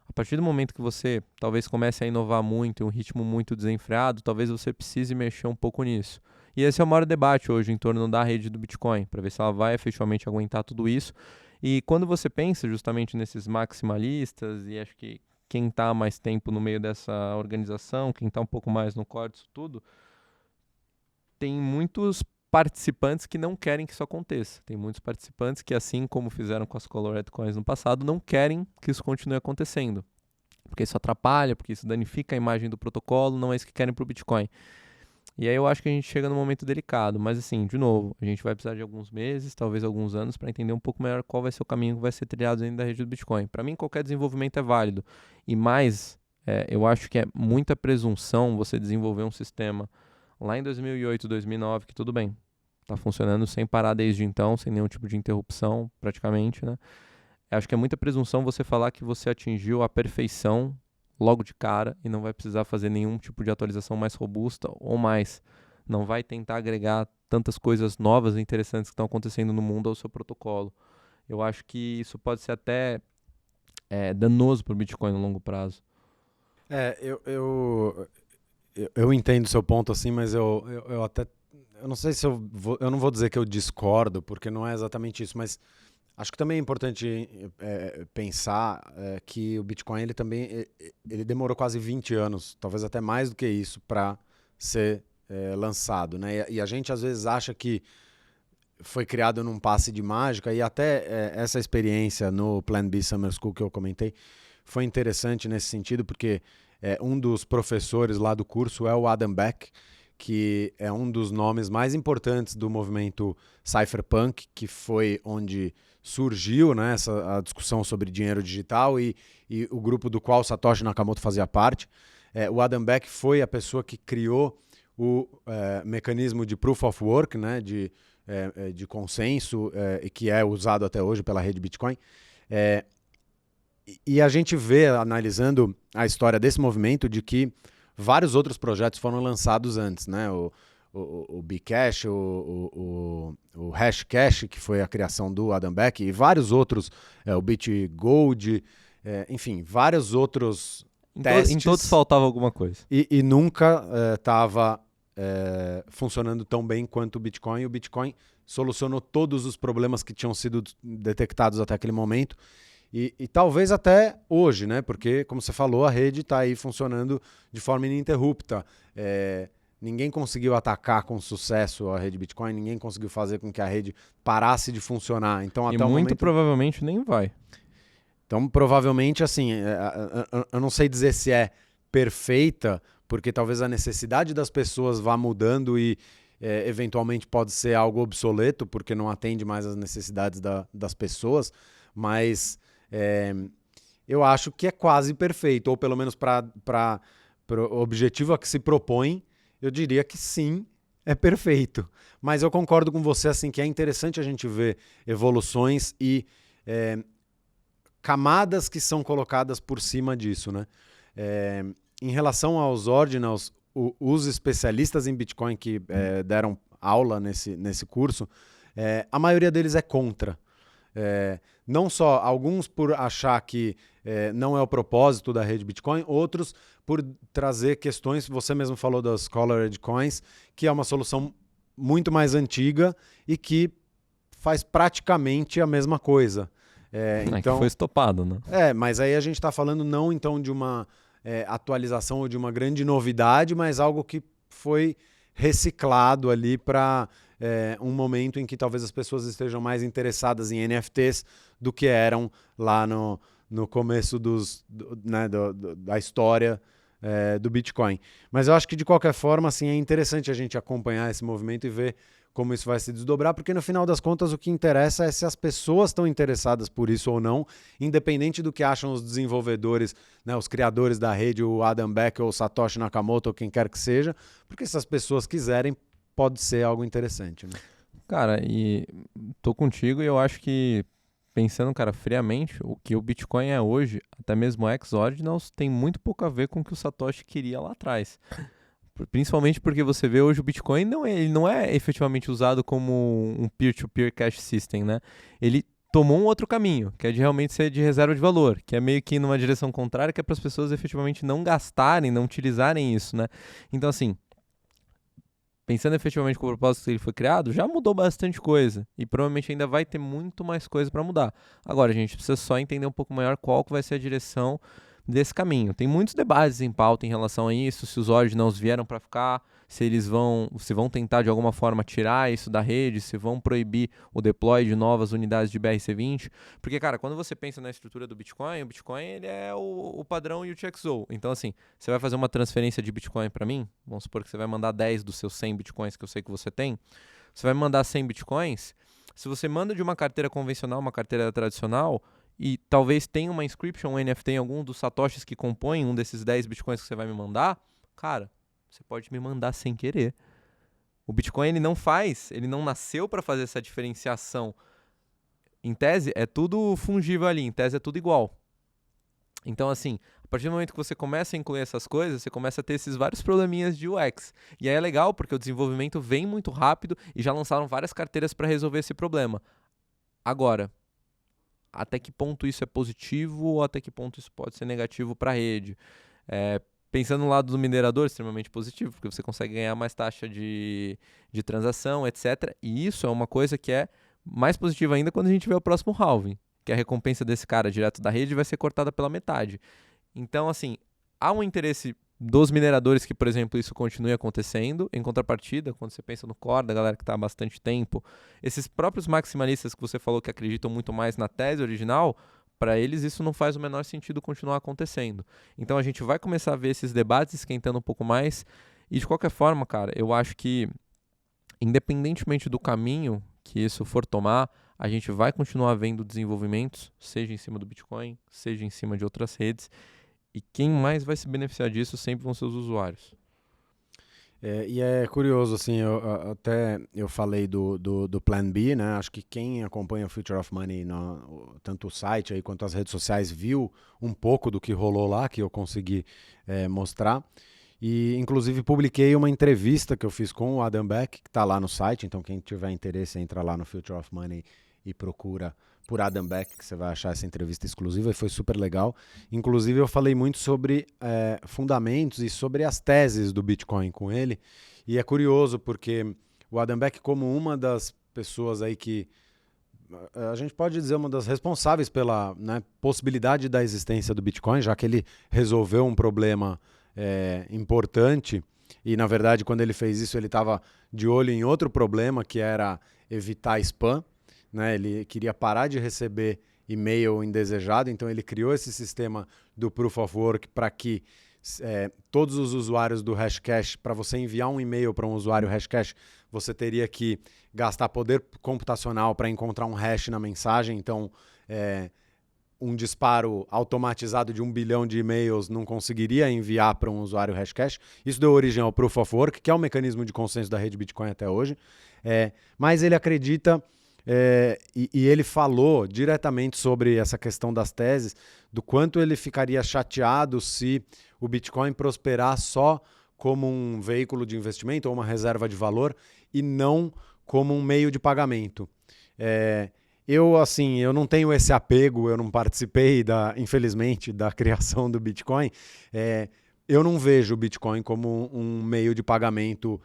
A partir do momento que você talvez comece a inovar muito, em um ritmo muito desenfreado, talvez você precise mexer um pouco nisso. E esse é o maior debate hoje em torno da rede do Bitcoin, para ver se ela vai efetivamente aguentar tudo isso. E quando você pensa justamente nesses maximalistas, e acho que quem está mais tempo no meio dessa organização, quem está um pouco mais no core disso tudo, tem muitos participantes que não querem que isso aconteça. Tem muitos participantes que, assim como fizeram com as Colored Coins no passado, não querem que isso continue acontecendo. Porque isso atrapalha, porque isso danifica a imagem do protocolo, não é isso que querem para o Bitcoin. E aí eu acho que a gente chega num momento delicado. Mas assim, de novo, a gente vai precisar de alguns meses, talvez alguns anos, para entender um pouco melhor qual vai ser o caminho que vai ser trilhado dentro da rede do Bitcoin. Para mim, qualquer desenvolvimento é válido. E mais, eu acho que é muita presunção você desenvolver um sistema lá em 2008, 2009, que tudo bem, está funcionando sem parar desde então, sem nenhum tipo de interrupção, praticamente, né? Acho que é muita presunção você falar que você atingiu a perfeição logo de cara e não vai precisar fazer nenhum tipo de atualização mais robusta ou mais. Não vai tentar agregar tantas coisas novas e interessantes que estão acontecendo no mundo ao seu protocolo. Eu acho que isso pode ser até danoso para o Bitcoin no longo prazo. Eu entendo o seu ponto assim, mas eu não sei se eu não vou dizer que eu discordo, porque não é exatamente isso, mas acho que também é importante pensar que o Bitcoin ele demorou quase 20 anos, talvez até mais do que isso, para ser lançado, né? E a gente às vezes acha que foi criado num passe de mágica, e até essa experiência no Plan B Summer School que eu comentei foi interessante nesse sentido, porque um dos professores lá do curso é o Adam Beck, que é um dos nomes mais importantes do movimento cypherpunk, que foi onde surgiu, né, a discussão sobre dinheiro digital, e o grupo do qual Satoshi Nakamoto fazia parte. O Adam Beck foi a pessoa que criou o mecanismo de Proof of Work, né, de consenso, e que é usado até hoje pela rede Bitcoin. E a gente vê, analisando a história desse movimento, de que vários outros projetos foram lançados antes, né? O Bcash, o Hashcash, que foi a criação do Adam Beck, e vários outros, o BitGold, enfim, vários outros testes. Em todos faltava alguma coisa. E nunca estava funcionando tão bem quanto o Bitcoin. O Bitcoin solucionou todos os problemas que tinham sido detectados até aquele momento. E talvez até hoje, né? Porque, como você falou, a rede está aí funcionando de forma ininterrupta. Ninguém conseguiu atacar com sucesso a rede Bitcoin, ninguém conseguiu fazer com que a rede parasse de funcionar. Então, E até o muito momento... provavelmente nem vai. Então, provavelmente, assim, eu não sei dizer se é perfeita, porque talvez a necessidade das pessoas vá mudando e eventualmente pode ser algo obsoleto, porque não atende mais às necessidades das pessoas, mas eu acho que é quase perfeito, ou pelo menos para o objetivo a que se propõe, eu diria que sim, é perfeito. Mas eu concordo com você, assim, que é interessante a gente ver evoluções e camadas que são colocadas por cima disso, né? Em relação aos ordinals, os especialistas em Bitcoin que deram aula nesse curso, a maioria deles é contra. Não só alguns por achar que não é o propósito da rede Bitcoin, outros por trazer questões, você mesmo falou das Colored Coins, que é uma solução muito mais antiga e que faz praticamente a mesma coisa. Então, que foi estopado, né? Mas aí a gente está falando não então de uma atualização ou de uma grande novidade, mas algo que foi reciclado ali para um momento em que talvez as pessoas estejam mais interessadas em NFTs do que eram lá no começo da história do Bitcoin. Mas eu acho que de qualquer forma assim, é interessante a gente acompanhar esse movimento e ver como isso vai se desdobrar, porque no final das contas o que interessa é se as pessoas estão interessadas por isso ou não, independente do que acham os desenvolvedores, né, os criadores da rede, o Adam Back ou o Satoshi Nakamoto ou quem quer que seja, porque se as pessoas quiserem, pode ser algo interessante. Né? Cara, e tô contigo e eu acho que, pensando, cara, friamente, o que o Bitcoin é hoje, até mesmo o Exordinals, tem muito pouco a ver com o que o Satoshi queria lá atrás. Principalmente porque você vê hoje o Bitcoin ele não é efetivamente usado como um peer-to-peer cash system, né? Ele tomou um outro caminho, que é de realmente ser de reserva de valor, que é meio que numa direção contrária, que é para as pessoas efetivamente não gastarem, não utilizarem isso, né? Então, assim, pensando efetivamente com o propósito que ele foi criado, já mudou bastante coisa. E provavelmente ainda vai ter muito mais coisa para mudar. Agora, a gente precisa só entender um pouco melhor qual que vai ser a direção desse caminho. Tem muitos debates em pauta em relação a isso, se os ordinals vieram para ficar, se vão tentar de alguma forma tirar isso da rede, se vão proibir o deploy de novas unidades de BRC20, porque, cara, quando você pensa na estrutura do Bitcoin, o Bitcoin ele é o padrão UTXO. Então, assim, você vai fazer uma transferência de Bitcoin para mim, vamos supor que você vai mandar 10 dos seus 100 Bitcoins que eu sei que você tem, você vai me mandar 100 Bitcoins, se você manda de uma carteira convencional, uma carteira tradicional, e talvez tenha uma inscription, um NFT em algum dos satoshis que compõem um desses 10 bitcoins que você vai me mandar, cara, você pode me mandar sem querer. O Bitcoin ele não nasceu para fazer essa diferenciação. Em tese, é tudo fungível ali, em tese é tudo igual. Então, assim, a partir do momento que você começa a incluir essas coisas, você começa a ter esses vários probleminhas de UX. E aí é legal, porque o desenvolvimento vem muito rápido e já lançaram várias carteiras para resolver esse problema. Agora, até que ponto isso é positivo ou até que ponto isso pode ser negativo para a rede. Pensando no lado do minerador, extremamente positivo, porque você consegue ganhar mais taxa de transação, etc. E isso é uma coisa que é mais positiva ainda quando a gente vê o próximo halving, que a recompensa desse cara direto da rede vai ser cortada pela metade. Então, assim, há um interesse dos mineradores que, por exemplo, isso continue acontecendo. Em contrapartida, quando você pensa no core da galera que está há bastante tempo, esses próprios maximalistas que você falou que acreditam muito mais na tese original, para eles isso não faz o menor sentido continuar acontecendo. Então a gente vai começar a ver esses debates esquentando um pouco mais. E de qualquer forma, cara, eu acho que independentemente do caminho que isso for tomar, a gente vai continuar vendo desenvolvimentos, seja em cima do Bitcoin, seja em cima de outras redes. E quem mais vai se beneficiar disso sempre vão ser os usuários. E é curioso, assim, eu falei do Plan B, né? Acho que quem acompanha o Future of Money, tanto o site aí quanto as redes sociais, viu um pouco do que rolou lá, que eu consegui mostrar. E, inclusive, publiquei uma entrevista que eu fiz com o Adam Back, que está lá no site. Então, quem tiver interesse, entra lá no Future of Money e procura por Adam Back, que você vai achar essa entrevista exclusiva, e foi super legal. Inclusive, eu falei muito sobre fundamentos e sobre as teses do Bitcoin com ele, e é curioso porque o Adam Back, como uma das pessoas aí que a gente pode dizer uma das responsáveis pela, né, possibilidade da existência do Bitcoin, já que ele resolveu um problema importante. E, na verdade, quando ele fez isso, ele estava de olho em outro problema, que era evitar spam. Né? Ele queria parar de receber e-mail indesejado, então ele criou esse sistema do Proof of Work para que todos os usuários do Hashcash, para você enviar um e-mail para um usuário Hashcash, você teria que gastar poder computacional para encontrar um hash na mensagem. Então, um disparo automatizado de 1 bilhão de e-mails não conseguiria enviar para um usuário Hashcash. Isso deu origem ao Proof of Work, que é o mecanismo de consenso da rede Bitcoin até hoje. Mas ele acredita, e ele falou diretamente sobre essa questão das teses, do quanto ele ficaria chateado se o Bitcoin prosperar só como um veículo de investimento ou uma reserva de valor e não como um meio de pagamento. Eu não tenho esse apego, eu não participei, infelizmente, da criação do Bitcoin. Eu não vejo o Bitcoin como um meio de pagamento,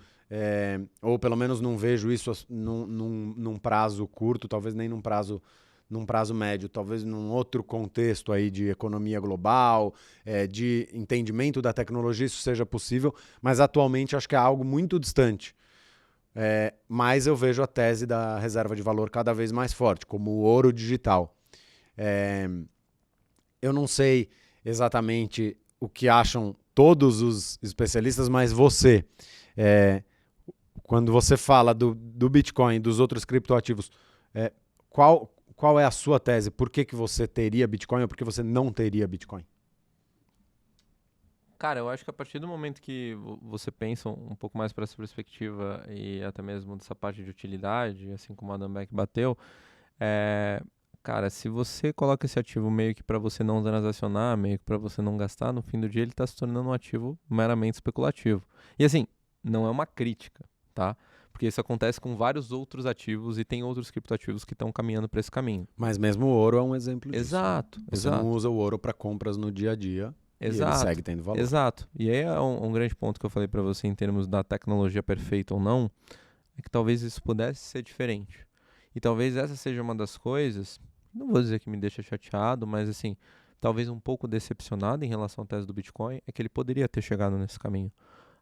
ou pelo menos não vejo isso num prazo curto, talvez nem num prazo médio, talvez num outro contexto aí de economia global, de entendimento da tecnologia, isso seja possível, mas atualmente acho que é algo muito distante. Mas eu vejo a tese da reserva de valor cada vez mais forte, como o ouro digital. Eu não sei exatamente o que acham todos os especialistas, mas você, quando você fala do Bitcoin e dos outros criptoativos, qual é a sua tese? Por que você teria Bitcoin ou por que você não teria Bitcoin? Cara, eu acho que a partir do momento que você pensa um pouco mais para essa perspectiva e até mesmo dessa parte de utilidade, assim como a Adam Beck bateu, cara, se você coloca esse ativo meio que para você não transacionar, meio que para você não gastar, no fim do dia ele está se tornando um ativo meramente especulativo. E assim, não é uma crítica, tá? Porque isso acontece com vários outros ativos e tem outros criptoativos que estão caminhando para esse caminho. Mas mesmo o ouro é um exemplo disso. Exato. Você não usa o ouro para compras no dia a dia. Exato, e ele segue tendo valor. Exato. E aí é um grande ponto que eu falei para você em termos da tecnologia perfeita ou não, é que talvez isso pudesse ser diferente. E talvez essa seja uma das coisas, não vou dizer que me deixa chateado, mas assim, talvez um pouco decepcionado em relação à tese do Bitcoin, é que ele poderia ter chegado nesse caminho.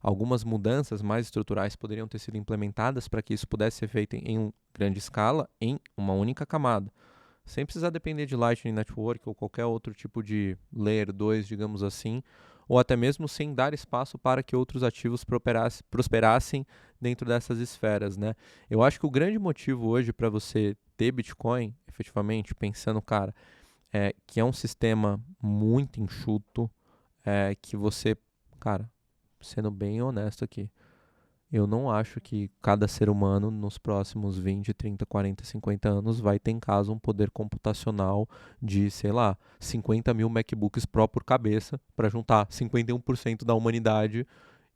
Algumas mudanças mais estruturais poderiam ter sido implementadas para que isso pudesse ser feito em grande escala, em uma única camada. Sem precisar depender de Lightning Network ou qualquer outro tipo de Layer 2, digamos assim, ou até mesmo sem dar espaço para que outros ativos prosperassem dentro dessas esferas, né? Eu acho que o grande motivo hoje para você ter Bitcoin, efetivamente, pensando, cara, que é um sistema muito enxuto, que você, cara, sendo bem honesto aqui, eu não acho que cada ser humano nos próximos 20, 30, 40, 50 anos vai ter em casa um poder computacional de, sei lá, 50 mil MacBooks Pro por cabeça para juntar 51% da humanidade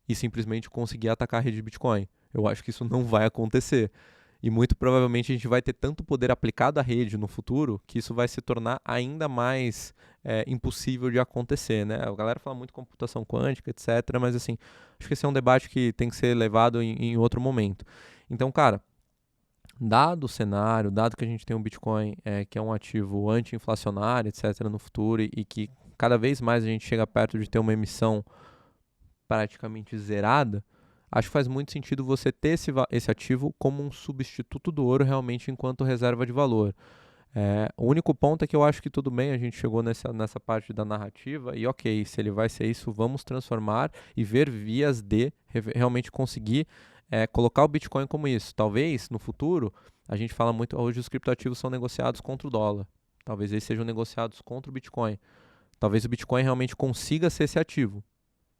e simplesmente conseguir atacar a rede de Bitcoin. Eu acho que isso não vai acontecer. E muito provavelmente a gente vai ter tanto poder aplicado à rede no futuro que isso vai se tornar ainda mais impossível de acontecer, né? A galera fala muito computação quântica, etc. Mas assim, acho que esse é um debate que tem que ser levado em outro momento. Então, cara, dado o cenário, dado que a gente tem um Bitcoin que é um ativo anti-inflacionário, etc. no futuro e que cada vez mais a gente chega perto de ter uma emissão praticamente zerada, acho que faz muito sentido você ter esse ativo como um substituto do ouro realmente enquanto reserva de valor. O único ponto é que eu acho que tudo bem, a gente chegou nessa parte da narrativa e ok, se ele vai ser isso, vamos transformar e ver vias de realmente conseguir colocar o Bitcoin como isso. Talvez no futuro, a gente fala muito, hoje os criptoativos são negociados contra o dólar. Talvez eles sejam negociados contra o Bitcoin. Talvez o Bitcoin realmente consiga ser esse ativo.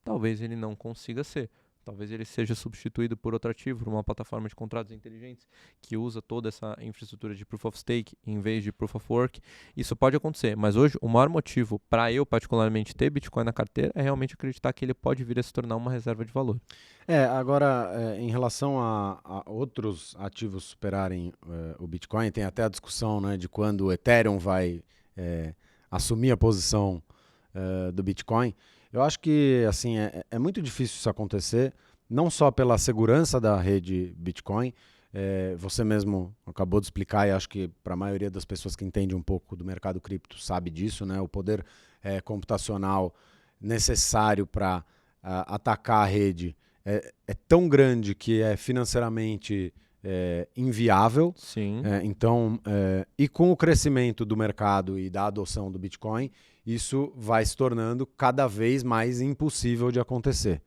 Talvez ele não consiga ser. Talvez ele seja substituído por outro ativo, por uma plataforma de contratos inteligentes que usa toda essa infraestrutura de Proof of Stake em vez de Proof of Work. Isso pode acontecer, mas hoje o maior motivo para eu particularmente ter Bitcoin na carteira é realmente acreditar que ele pode vir a se tornar uma reserva de valor. Agora, em relação a outros ativos superarem o Bitcoin, tem até a discussão, né, de quando o Ethereum vai assumir a posição do Bitcoin. Eu acho que assim, é muito difícil isso acontecer, não só pela segurança da rede Bitcoin, Você mesmo acabou de explicar, e acho que para a maioria das pessoas que entende um pouco do mercado cripto sabe disso, né? O poder computacional necessário para atacar a rede é tão grande que é financeiramente inviável. Sim. Então, e com o crescimento do mercado e da adoção do Bitcoin, isso vai se tornando cada vez mais impossível de acontecer.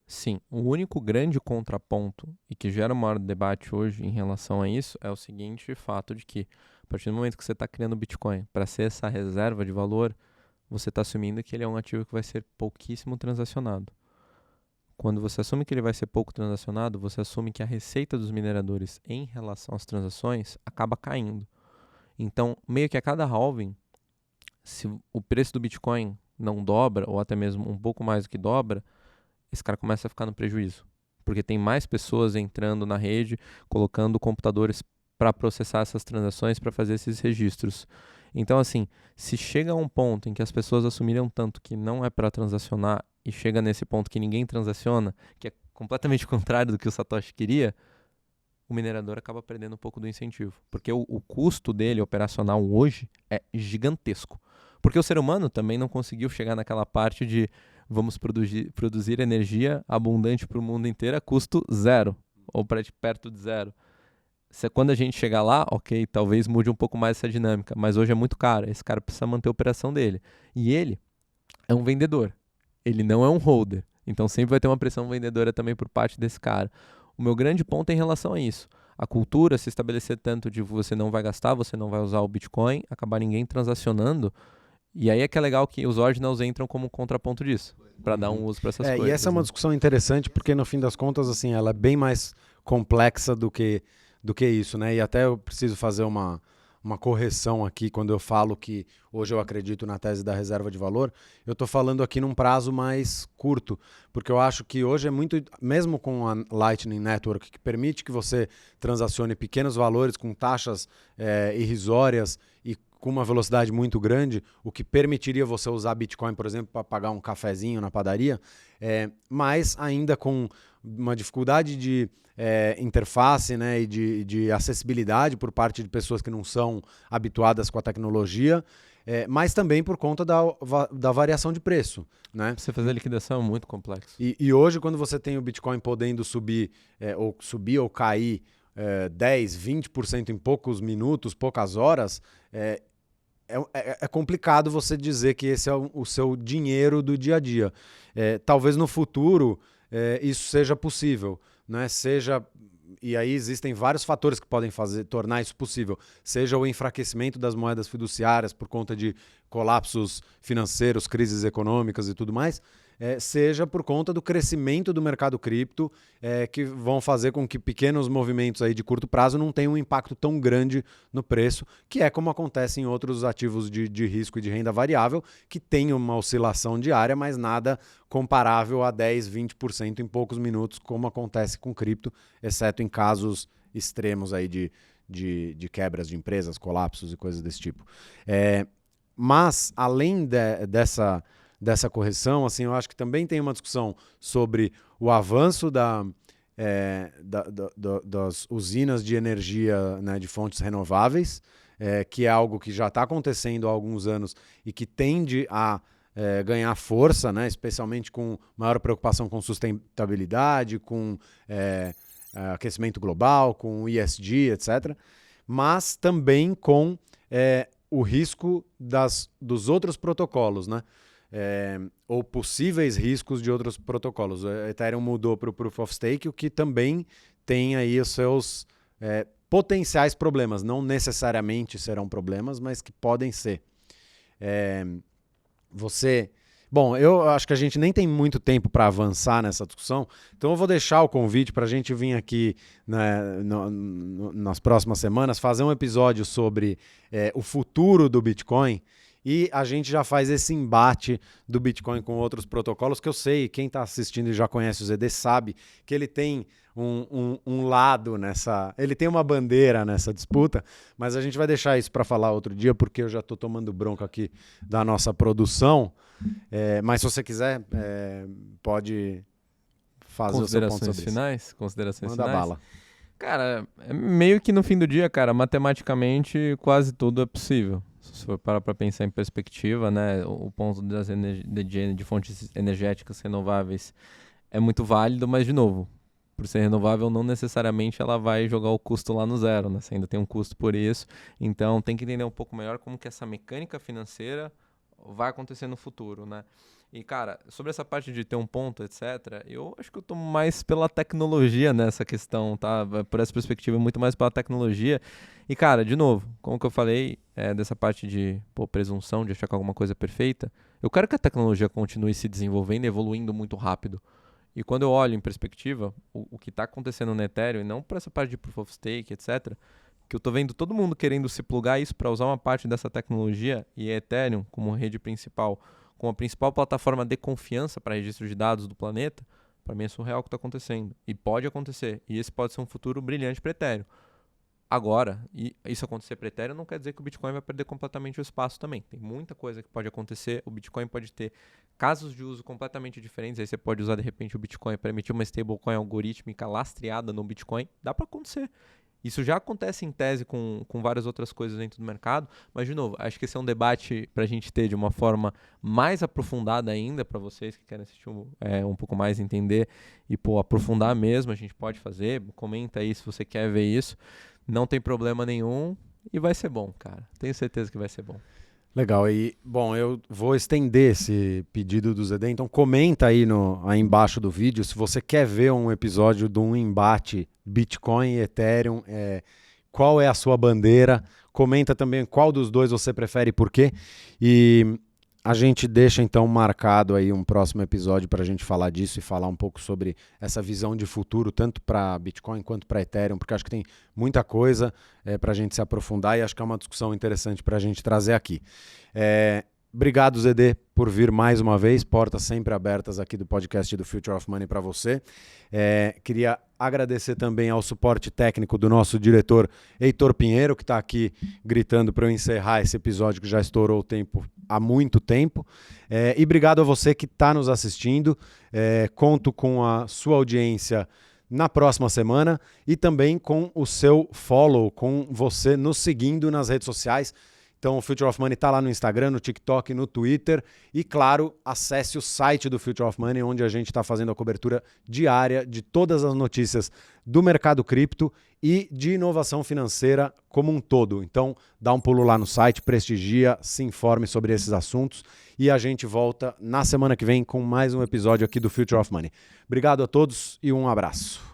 Sim, o único grande contraponto e que gera o maior debate hoje em relação a isso é o seguinte fato de que, a partir do momento que você está criando Bitcoin para ser essa reserva de valor, você está assumindo que ele é um ativo que vai ser pouquíssimo transacionado. Quando você assume que ele vai ser pouco transacionado, você assume que a receita dos mineradores em relação às transações acaba caindo. Então, meio que a cada halving, se o preço do Bitcoin não dobra, ou até mesmo um pouco mais do que dobra, esse cara começa a ficar no prejuízo. Porque tem mais pessoas entrando na rede, colocando computadores para processar essas transações, para fazer esses registros. Então, assim, se chega a um ponto em que as pessoas assumiram tanto que não é para transacionar e chega nesse ponto que ninguém transaciona, que é completamente contrário do que o Satoshi queria, o minerador acaba perdendo um pouco do incentivo. Porque o custo dele operacional hoje é gigantesco. Porque o ser humano também não conseguiu chegar naquela parte de vamos produzir energia abundante para o mundo inteiro a custo zero, ou perto de zero. Quando a gente chegar lá, ok, talvez mude um pouco mais essa dinâmica, mas hoje é muito caro, esse cara precisa manter a operação dele. E ele é um vendedor, ele não é um holder, então sempre vai ter uma pressão vendedora também por parte desse cara. O meu grande ponto é em relação a isso. A cultura se estabelecer tanto de você não vai gastar, você não vai usar o Bitcoin, acabar ninguém transacionando. E aí é que é legal que os ordinals entram como contraponto disso, para dar um uso para essas coisas. E essa é uma discussão interessante porque, no fim das contas, assim, ela é bem mais complexa do que isso, né? E até eu preciso fazer uma correção aqui quando eu falo que hoje eu acredito na tese da reserva de valor. Eu estou falando aqui num prazo mais curto, porque eu acho que hoje é muito, mesmo com a Lightning Network, que permite que você transacione pequenos valores com taxas irrisórias e com uma velocidade muito grande, o que permitiria você usar Bitcoin, por exemplo, para pagar um cafezinho na padaria, mas ainda com uma dificuldade de interface, né, e de acessibilidade por parte de pessoas que não são habituadas com a tecnologia, mas também por conta da variação de preço. Né? Você fazer a liquidação é muito complexo. E hoje, quando você tem o Bitcoin podendo subir ou cair 10%, 20% em poucos minutos, poucas horas, é complicado você dizer que esse é o seu dinheiro do dia a dia. Talvez no futuro isso seja possível, né? E aí existem vários fatores que podem tornar isso possível. Seja o enfraquecimento das moedas fiduciárias por conta de colapsos financeiros, crises econômicas e tudo mais, seja por conta do crescimento do mercado cripto, que vão fazer com que pequenos movimentos aí de curto prazo não tenham um impacto tão grande no preço, que é como acontece em outros ativos de risco e de renda variável, que tem uma oscilação diária, mas nada comparável a 10%, 20% em poucos minutos, como acontece com cripto, exceto em casos extremos aí de quebras de empresas, colapsos e coisas desse tipo. Mas, além dessa correção, assim, eu acho que também tem uma discussão sobre o avanço das usinas de energia, né, de fontes renováveis, que é algo que já está acontecendo há alguns anos e que tende a ganhar força, né, especialmente com maior preocupação com sustentabilidade, com aquecimento global, com ESG, etc. Mas também com o risco dos outros protocolos, né? Ou possíveis riscos de outros protocolos. O Ethereum mudou para o Proof of Stake, o que também tem aí os seus potenciais problemas. Não necessariamente serão problemas, mas que podem ser. Bom, eu acho que a gente nem tem muito tempo para avançar nessa discussão, então eu vou deixar o convite para a gente vir aqui, né, nas próximas semanas fazer um episódio sobre o futuro do Bitcoin. E a gente já faz esse embate do Bitcoin com outros protocolos, que eu sei, quem está assistindo e já conhece o ZD sabe que ele tem um lado nessa... Ele tem uma bandeira nessa disputa, mas a gente vai deixar isso para falar outro dia, porque eu já estou tomando bronca aqui da nossa produção. Mas se você quiser, pode fazer o seu ponto sobre isso. Considerações Manda finais? bala. Cara, é meio que no fim do dia, cara, matematicamente quase tudo é possível. Se for parar para pensar em perspectiva, né, o ponto de fontes energéticas renováveis é muito válido, mas de novo, por ser renovável, não necessariamente ela vai jogar o custo lá no zero, né? Você ainda tem um custo por isso, então tem que entender um pouco melhor como que essa mecânica financeira vai acontecer no futuro, né? E, cara, sobre essa parte de ter um ponto, etc., eu acho que eu tô mais pela tecnologia nessa questão, tá? Por essa perspectiva, muito mais pela tecnologia. E, cara, de novo, como que eu falei, dessa parte de presunção, de achar que alguma coisa é perfeita, eu quero que a tecnologia continue se desenvolvendo e evoluindo muito rápido. E quando eu olho em perspectiva, o que está acontecendo no Ethereum, e não por essa parte de Proof of Stake, etc., que eu estou vendo todo mundo querendo se plugar isso para usar uma parte dessa tecnologia, e Ethereum como rede principal, como a principal plataforma de confiança para registro de dados do planeta, para mim é surreal o que está acontecendo. E pode acontecer. E esse pode ser um futuro brilhante para Ethereum. Agora, e isso acontecer para Ethereum não quer dizer que o Bitcoin vai perder completamente o espaço também. Tem muita coisa que pode acontecer. O Bitcoin pode ter casos de uso completamente diferentes. Aí você pode usar, de repente, o Bitcoin para emitir uma stablecoin algorítmica lastreada no Bitcoin. Dá para acontecer. Isso já acontece em tese com várias outras coisas dentro do mercado, mas, de novo, acho que esse é um debate para a gente ter de uma forma mais aprofundada ainda, para vocês que querem assistir um pouco mais, entender e aprofundar mesmo, a gente pode fazer. Comenta aí se você quer ver isso. Não tem problema nenhum e vai ser bom, cara. Tenho certeza que vai ser bom. Legal, e bom, eu vou estender esse pedido do ZD, então comenta aí, aí embaixo do vídeo se você quer ver um episódio de um embate Bitcoin e Ethereum, qual é a sua bandeira, comenta também qual dos dois você prefere e por quê, e a gente deixa então marcado aí um próximo episódio para a gente falar disso e falar um pouco sobre essa visão de futuro, tanto para Bitcoin quanto para Ethereum, porque acho que tem muita coisa para a gente se aprofundar e acho que é uma discussão interessante para a gente trazer aqui. Obrigado, ZD, por vir mais uma vez, portas sempre abertas aqui do podcast do Future of Money para você. Queria agradecer também ao suporte técnico do nosso diretor Heitor Pinheiro, que está aqui gritando para eu encerrar esse episódio que já estourou o tempo há muito tempo. E obrigado a você que está nos assistindo. Conto com a sua audiência na próxima semana e também com o seu follow, com você nos seguindo nas redes sociais. Então o Future of Money está lá no Instagram, no TikTok, no Twitter e, claro, acesse o site do Future of Money, onde a gente está fazendo a cobertura diária de todas as notícias do mercado cripto e de inovação financeira como um todo. Então dá um pulo lá no site, prestigia, se informe sobre esses assuntos e a gente volta na semana que vem com mais um episódio aqui do Future of Money. Obrigado a todos e um abraço.